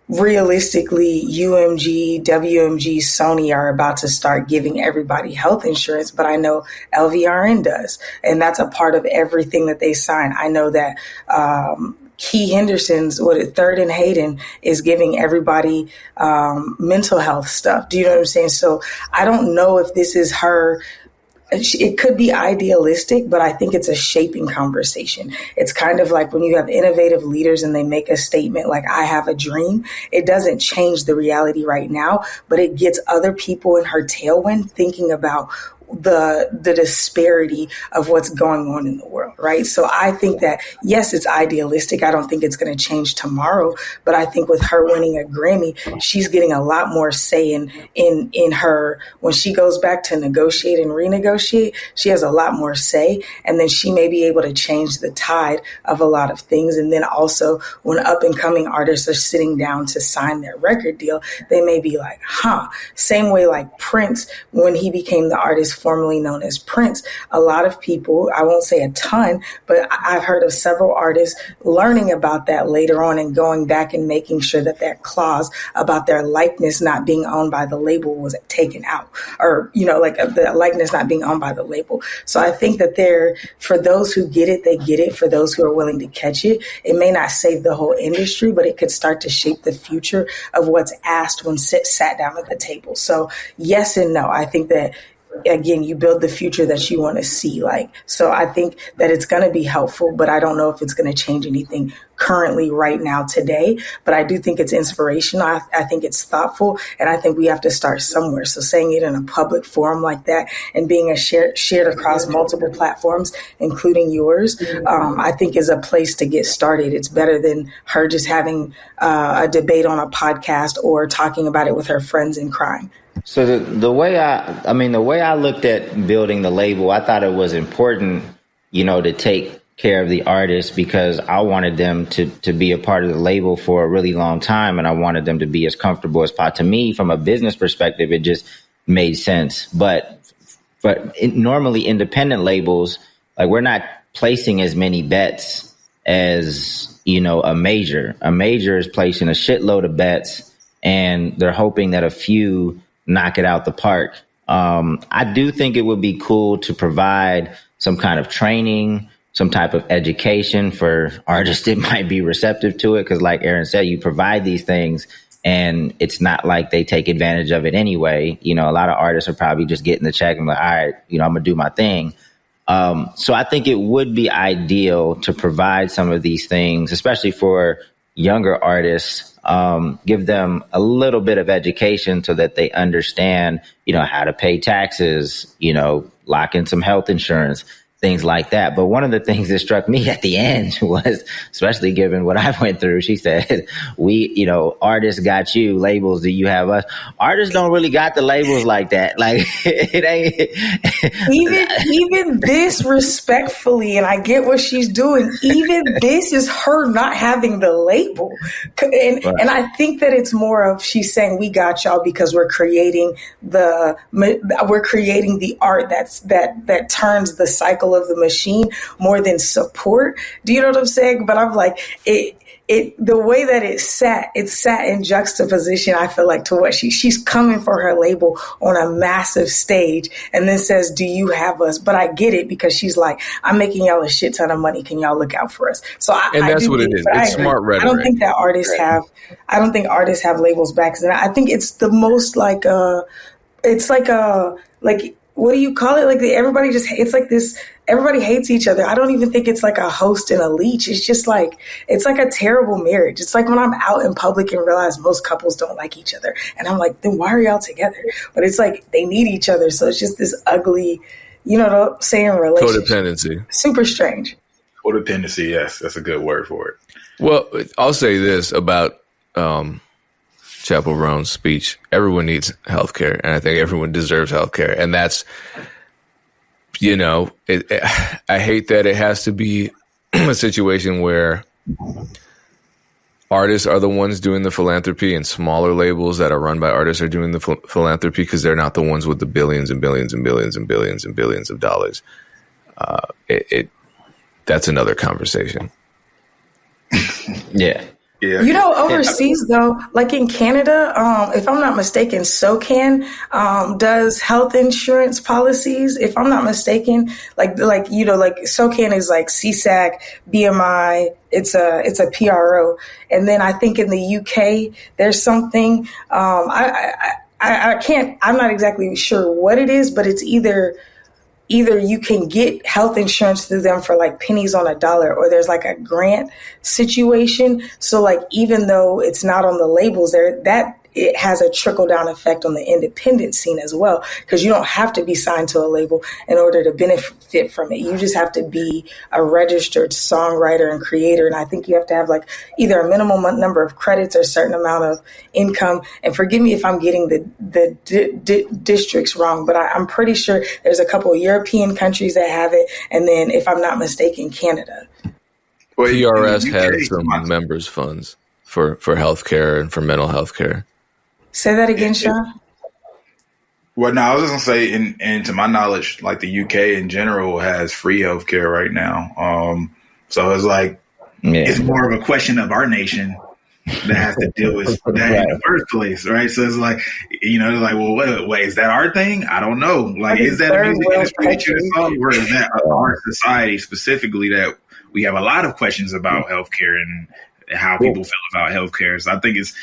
realistically, UMG, WMG, Sony are about to start giving everybody health insurance, but I know LVRN does. And that's a part of everything that they sign. I know that Key Henderson's, Third and Hayden is giving everybody mental health stuff. Do you know what I'm saying? So I don't know if this is her. It could be idealistic, but I think it's a shaping conversation. It's kind of like when you have innovative leaders and they make a statement like, I have a dream. It doesn't change the reality right now, but it gets other people in her tailwind thinking about the disparity of what's going on in the world, right? So I think that, yes, it's idealistic. I don't think it's going to change tomorrow, but I think with her winning a Grammy, she's getting a lot more say in her, when she goes back to negotiate and renegotiate, she has a lot more say, and then she may be able to change the tide of a lot of things. And then also when up and coming artists are sitting down to sign their record deal, they may be like, same way like Prince, when he became the artist formerly known as Prince, a lot of people, I won't say a ton, but I've heard of several artists learning about that later on and going back and making sure that that clause about their likeness not being owned by the label was taken out, or, like the likeness not being owned by the label. So I think that for those who get it, they get it. For those who are willing to catch it, it may not save the whole industry, but it could start to shape the future of what's asked when sat down at the table. So yes and no. I think that, again, you build the future that you want to see. So I think that it's going to be helpful, but I don't know if it's going to change anything currently right now today. But I do think it's inspirational. I think it's thoughtful, and I think we have to start somewhere. So saying it in a public forum like that and being shared across multiple platforms, including yours, I think is a place to get started. It's better than her just having a debate on a podcast or talking about it with her friends and crying. So the way I looked at building the label, I thought it was important, to take care of the artists, because I wanted them to be a part of the label for a really long time, and I wanted them to be as comfortable as possible. To me, from a business perspective, it just made sense. But normally independent labels, we're not placing as many bets as, a major. A major is placing a shitload of bets, and they're hoping that a few knock it out the park. I do think it would be cool to provide some kind of training, some type of education for artists that might be receptive to it. Because like Erinn said, you provide these things and it's not like they take advantage of it anyway. A lot of artists are probably just getting the check and like, all right, I'm going to do my thing. So I think it would be ideal to provide some of these things, especially for younger artists, give them a little bit of education so that they understand, how to pay taxes, lock in some health insurance, things like that. But one of the things that struck me at the end was, especially given what I went through, she said, artists got you, labels, do you have us? Artists don't really got the labels like that. It ain't. even this, respectfully, and I get what she's doing, even this is her not having the label. And I think that it's more of, she's saying, we got y'all because we're creating the art that turns the cycle of the machine more than support. Do you know what I'm saying? But I'm like, the way that it sat in juxtaposition, I feel like, to what she's coming for her label on a massive stage and then says, do you have us? But I get it, because she's like, I'm making y'all a shit ton of money. Can y'all look out for us? So that's what it is. It's smart rhetoric. I don't think that artists have labels back. And I think it's the most what do you call it? It's like this, everybody hates each other. I don't even think it's like a host and a leech. It's just it's like a terrible marriage. It's like when I'm out in public and realize most couples don't like each other. And I'm like, then why are y'all together? But it's like they need each other. So it's just this ugly, saying, relationship. Codependency. Super strange. Codependency, yes. That's a good word for it. Well, I'll say this about Chappell Roan's speech. Everyone needs healthcare, and I think everyone deserves healthcare. And that's, I hate that it has to be a situation where artists are the ones doing the philanthropy and smaller labels that are run by artists are doing the philanthropy, because they're not the ones with the billions and billions and billions and billions and billions of dollars. That's another conversation. Yeah. Yeah. Overseas though, like in Canada, if I'm not mistaken, SOCAN does health insurance policies. If I'm not mistaken, like SOCAN is like CSAC, BMI. It's a PRO, and then I think in the UK there's something. I can't. I'm not exactly sure what it is, but it's either you can get health insurance through them for like pennies on a dollar, or there's like a grant situation. So like, even though it's not on the labels there, that it has a trickle down effect on the independent scene as well, because you don't have to be signed to a label in order to benefit from it. You just have to be a registered songwriter and creator. And I think you have to have like either a minimum number of credits or a certain amount of income. And forgive me if I'm getting the districts wrong, but I'm pretty sure there's a couple of European countries that have it. And then if I'm not mistaken, Canada. Well, PRS has some members funds for healthcare and for mental health care. Say that again, Sean. Well, no, I was just gonna say, and to my knowledge, like the UK in general has free healthcare right now. So it's like it's more of a question of our nation that has to deal with that in the first place, right? So it's like, like, well, wait, is that our thing? I don't know. Like, is that a music industry that you saw, or is that our society specifically that we have a lot of questions about healthcare and how people feel about healthcare? So I think it's,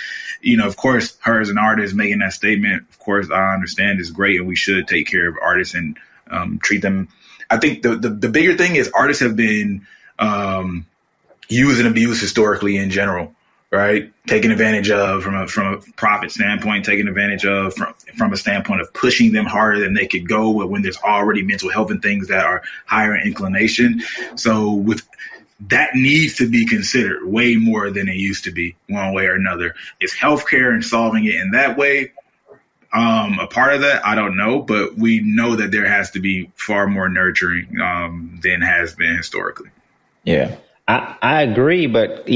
of course, her as an artist making that statement, of course, I understand is great, and we should take care of artists and treat them. I think the bigger thing is artists have been used and abused historically in general, right? Taken advantage of from a profit standpoint, taken advantage of from a standpoint of pushing them harder than they could go when there's already mental health and things that are higher in inclination. So with that needs to be considered way more than it used to be, one way or another. Is healthcare and solving it in that way a part of that? I don't know, but we know that there has to be far more nurturing than has been historically. Yeah, I agree, but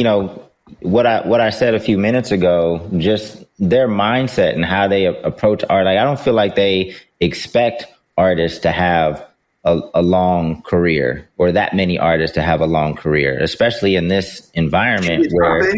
what I said a few minutes ago, just their mindset and how they approach art. Like, I don't feel like they expect artists to have a long career, or that many artists to have a long career, especially in this environment where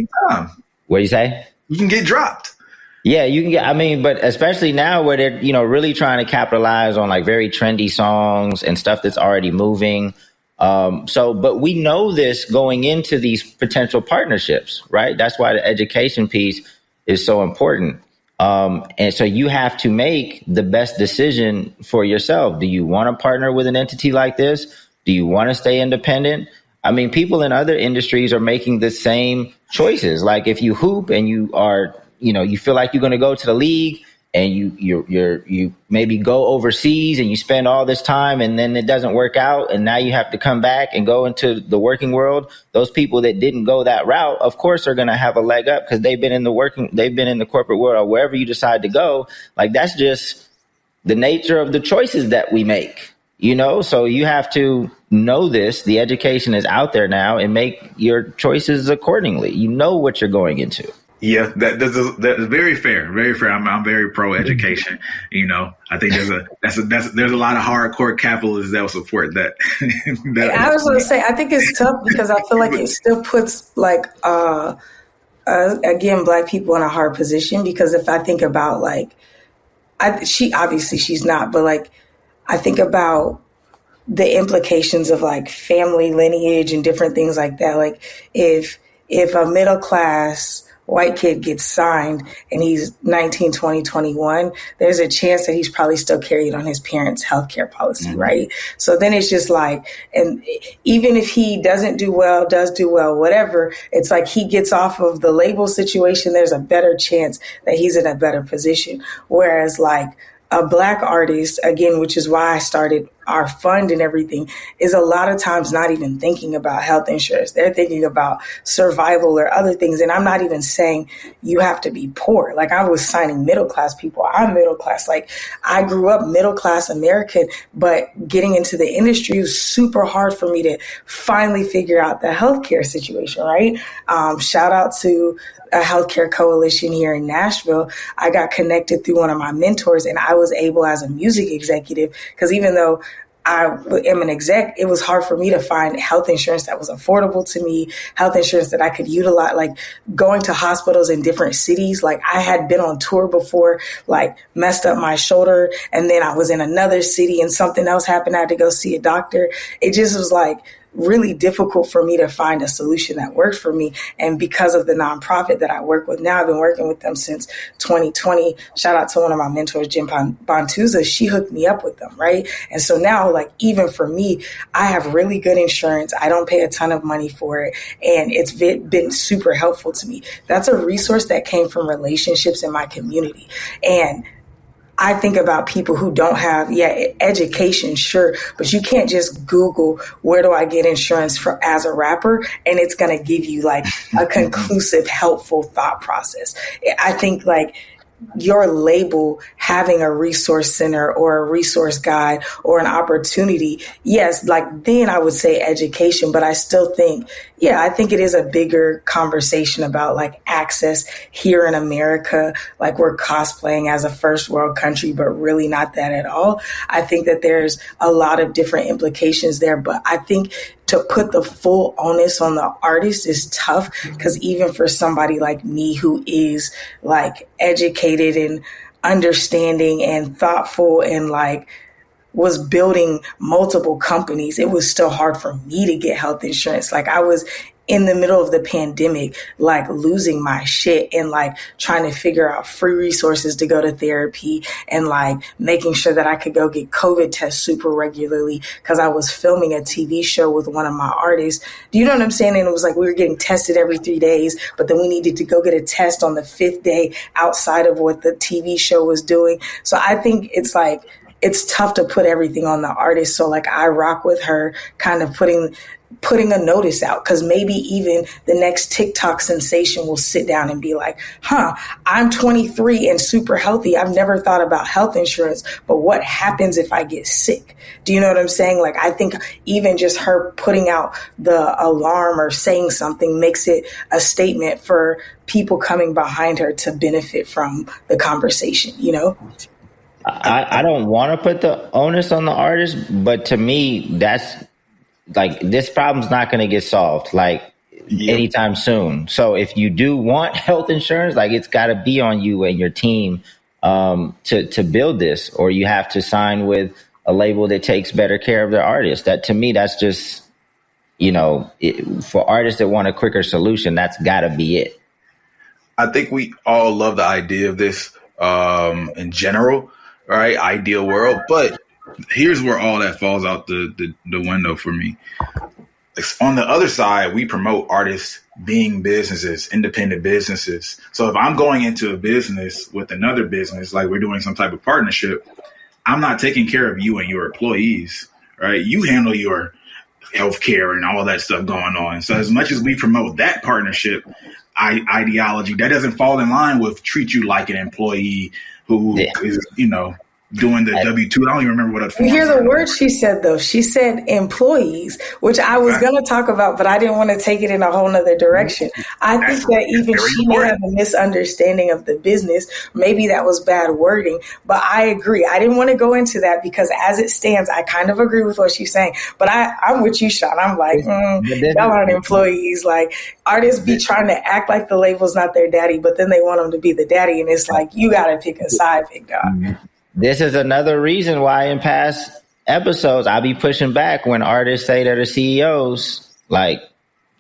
what do you say? You can get dropped. Yeah, you can get, but especially now where they're, really trying to capitalize on like very trendy songs and stuff that's already moving. But we know this going into these potential partnerships, right? That's why the education piece is so important. And so you have to make the best decision for yourself. Do you want to partner with an entity like this? Do you want to stay independent? I mean, people in other industries are making the same choices. Like if you hoop and you are, you feel like you're going to go to the league, and you maybe go overseas and you spend all this time and then it doesn't work out, and now you have to come back and go into the working world. Those people that didn't go that route, of course, are going to have a leg up because they've been in the corporate world, or wherever you decide to go. Like, that's just the nature of the choices that we make, so you have to know this. The education is out there now, and make your choices accordingly. You know what you're going into. Yeah, that's very fair. Very fair. I'm very pro education. I think there's a lot of hardcore capitalists that will support that. I was going to say, I think it's tough because I feel like it still puts like again, Black people in a hard position, because if I think about like, she's not, but like I think about the implications of like family lineage and different things like that. Like if a middle class white kid gets signed and he's 19, 20, 21, there's a chance that he's probably still carried on his parents' healthcare policy, mm-hmm. right? So then it's just like, and even if he does do well, whatever, it's like he gets off of the label situation, there's a better chance that he's in a better position. Whereas like a Black artist, again, which is why I started our fund and everything, is a lot of times not even thinking about health insurance. They're thinking about survival or other things. And I'm not even saying you have to be poor. Like, I was signing middle class people. I'm middle class. Like, I grew up middle class American, but getting into the industry was super hard for me to finally figure out the healthcare situation, right? Shout out to a healthcare coalition here in Nashville. I got connected through one of my mentors, and I was able, as a music executive, because even though I am an exec, it was hard for me to find health insurance that was affordable to me, health insurance that I could utilize, like going to hospitals in different cities. Like, I had been on tour before, like messed up my shoulder, and then I was in another city and something else happened. I had to go see a doctor. It just was like, really difficult for me to find a solution that worked for me. And because of the nonprofit that I work with now, I've been working with them since 2020. Shout out to one of my mentors, Jim Bontuza. She hooked me up with them, right? And so now, like, even for me, I have really good insurance. I don't pay a ton of money for it. And it's been super helpful to me. That's a resource that came from relationships in my community. And I think about people who don't have, education, sure, but you can't just Google, where do I get insurance as a rapper? And it's going to give you like a conclusive, helpful thought process. I think like your label having a resource center or a resource guide or an opportunity, yes, like then I would say education, but I still think, I think it is a bigger conversation about like access here in America. Like we're cosplaying as a first world country, but really not that at all. I think that there's a lot of different implications there, but I think to put the full onus on the artist is tough, because even for somebody like me who is like educated and understanding and thoughtful and like was building multiple companies, it was still hard for me to get health insurance. Like I was in the middle of the pandemic, like losing my shit and like trying to figure out free resources to go to therapy and like making sure that I could go get COVID tests super regularly because I was filming a TV show with one of my artists. Do you know what I'm saying? And it was like we were getting tested every 3 days, but then we needed to go get a test on the 5th day outside of what the TV show was doing. So I think it's like, it's tough to put everything on the artist. So like I rock with her kind of putting a notice out, because maybe even the next TikTok sensation will sit down and be like, I'm 23 and super healthy. I've never thought about health insurance, but what happens if I get sick? Do you know what I'm saying? Like, I think even just her putting out the alarm or saying something makes it a statement for people coming behind her to benefit from the conversation, you know? I don't want to put the onus on the artist, but to me, that's like, this problem's not going to get solved like anytime soon. So if you do want health insurance, like it's got to be on you and your team to build this, or you have to sign with a label that takes better care of their artists. That to me, that's just, for artists that want a quicker solution, that's got to be it. I think we all love the idea of this in general. Right, ideal world, but here's where all that falls out the window for me. On the other side, we promote artists being businesses, independent businesses. So if I'm going into a business with another business, like we're doing some type of partnership, I'm not taking care of you and your employees, right? You handle your healthcare and all that stuff going on. So as much as we promote that partnership ideology, that doesn't fall in line with treat you like an employee who is, doing the W-2. I don't even remember what You hear the word she said, though. She said employees, which I was going to talk about, but I didn't want to take it in a whole nother direction. I think that even she may have a misunderstanding of the business. Maybe that was bad wording, but I agree. I didn't want to go into that because as it stands, I kind of agree with what she's saying. But I'm with you, Sean. I'm like, y'all aren't employees. Like, artists be trying to act like the label's not their daddy, but then they want them to be the daddy. And it's like, you got to pick a side, big dog. This is another reason why in past episodes, I'll be pushing back when artists say they're the CEOs. Like,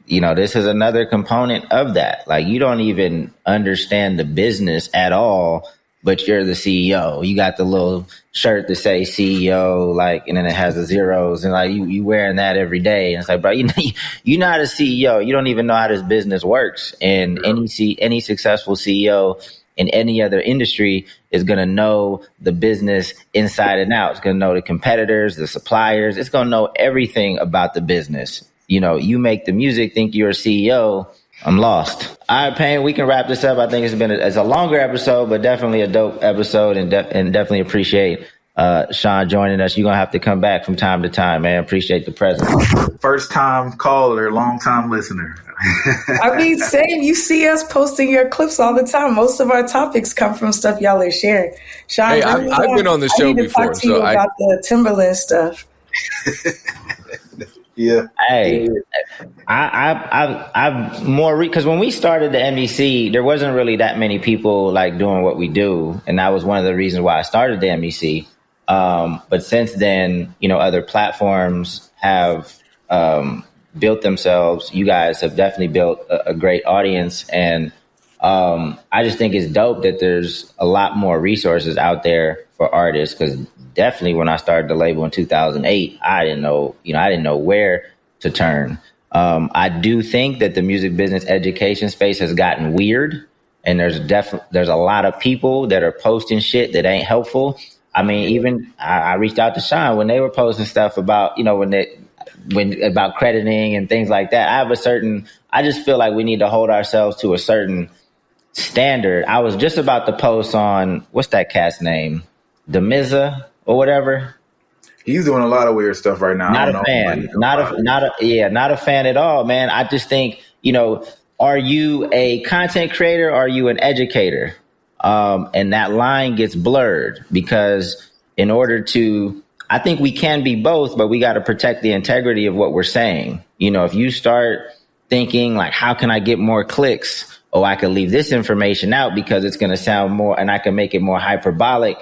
this is another component of that. Like, you don't even understand the business at all, but you're the CEO. You got the little shirt that say CEO, like, and then it has the zeros, and like you wearing that every day. And it's like, bro, you're not a CEO. You don't even know how this business works. And any successful CEO in any other industry is going to know the business inside and out. It's going to know the competitors, the suppliers. It's going to know everything about the business. You make the music, think you're a CEO. I'm lost. All right, Payne, we can wrap this up. I think it's a longer episode, but definitely a dope episode, and definitely appreciate Sean joining us. You're going to have to come back from time to time, man. Appreciate the presence. First time caller, long time listener. I mean, same. You see us posting your clips all the time. Most of our topics come from stuff y'all are sharing. Sean, hey, I've been on the show before. Talk to you about the Timberland stuff. Yeah. Hey, I've more because when we started the MEC, there wasn't really that many people like doing what we do, and that was one of the reasons why I started the MEC. But since then, other platforms have built themselves. You guys have definitely built a great audience. And I just think it's dope that there's a lot more resources out there for artists, because definitely when I started the label in 2008, I didn't know where to turn. I do think that the music business education space has gotten weird, and there's a lot of people that are posting shit that ain't helpful. I mean, even I reached out to Sean when they were posting stuff about, about crediting and things like that. I just feel like we need to hold ourselves to a certain standard. I was just about to post on, what's that cat's name? Demiza or whatever. He's doing a lot of weird stuff right now. Not a fan. Not a fan at all, man. I just think, are you a content creator? Or are you an educator? And that line gets blurred, because I think we can be both, but we got to protect the integrity of what we're saying. If you start thinking like, how can I get more clicks? Oh, I can leave this information out because it's going to sound more, and I can make it more hyperbolic.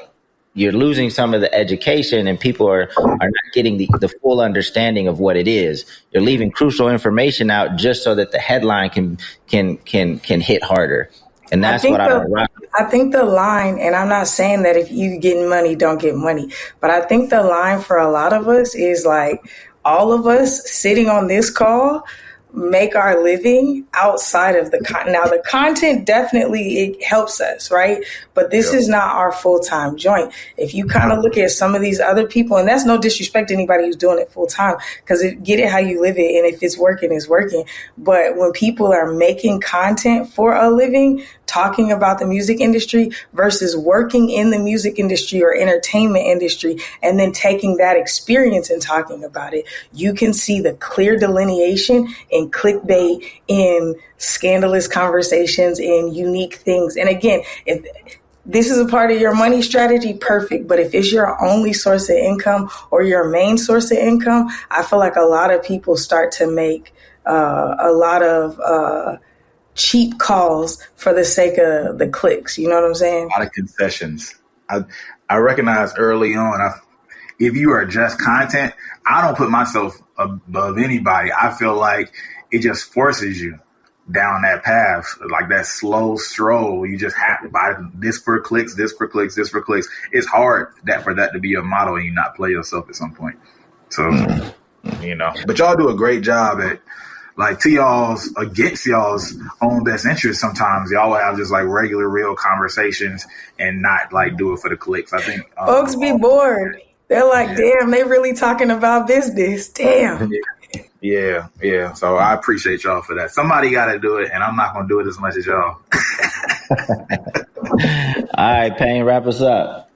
You're losing some of the education, and people are not getting the full understanding of what it is. You're leaving crucial information out just so that the headline can hit harder. And that's what I don't rock with. I think the line, and I'm not saying that if you getting money, don't get money, but I think the line for a lot of us is like, all of us sitting on this call make our living outside of the content. Now, the content definitely, it helps us, right? But this is not our full-time joint. If you kind of look at some of these other people, and that's no disrespect to anybody who's doing it full-time, because get it how you live it, and if it's working, it's working. But when people are making content for a living, talking about the music industry versus working in the music industry or entertainment industry, and then taking that experience and talking about it, you can see the clear delineation in clickbait, in scandalous conversations, in unique things. And again, if this is a part of your money strategy, perfect. But if it's your only source of income or your main source of income, I feel like a lot of people start to make a lot of cheap calls for the sake of the clicks. You know what I'm saying? A lot of concessions. I recognize early on, if you are just content, I don't put myself above anybody. I feel like it just forces you down that path, like that slow stroll. You just have to buy this for clicks, this for clicks, this for clicks. It's hard for that to be your model and you not play yourself at some point. So, but y'all do a great job at, like, against y'all's own best interest. Sometimes y'all will have just like regular, real conversations and not like do it for the clicks. I think folks be bored. They're like, damn, they really talking about business. Damn. Yeah. So I appreciate y'all for that. Somebody got to do it, and I'm not going to do it as much as y'all. All right, Payne, wrap us up.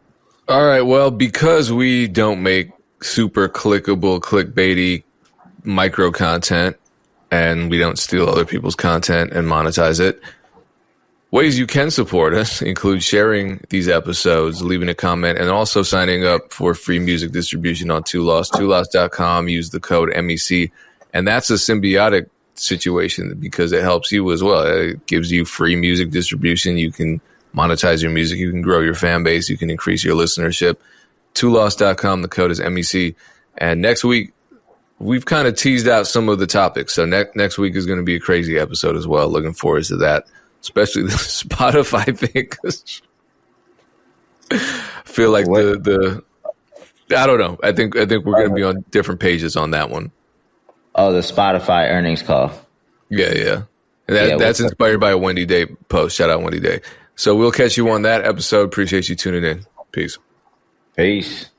All right. Well, because we don't make super clickable, clickbaity micro content, and we don't steal other people's content and monetize it, ways you can support us include sharing these episodes, leaving a comment, and also signing up for free music distribution on 2lost.com. Use the code MEC. And that's a symbiotic situation because it helps you as well. It gives you free music distribution. You can monetize your music. You can grow your fan base. You can increase your listenership. 2lost.com. The code is MEC. And next week, we've kind of teased out some of the topics. So next week is going to be a crazy episode as well. Looking forward to that. Especially the Spotify thing, because I feel like I don't know. I think we're going to be on different pages on that one. Oh, the Spotify earnings call. Yeah. That's inspired by a Wendy Day post. Shout out Wendy Day. So we'll catch you on that episode. Appreciate you tuning in. Peace.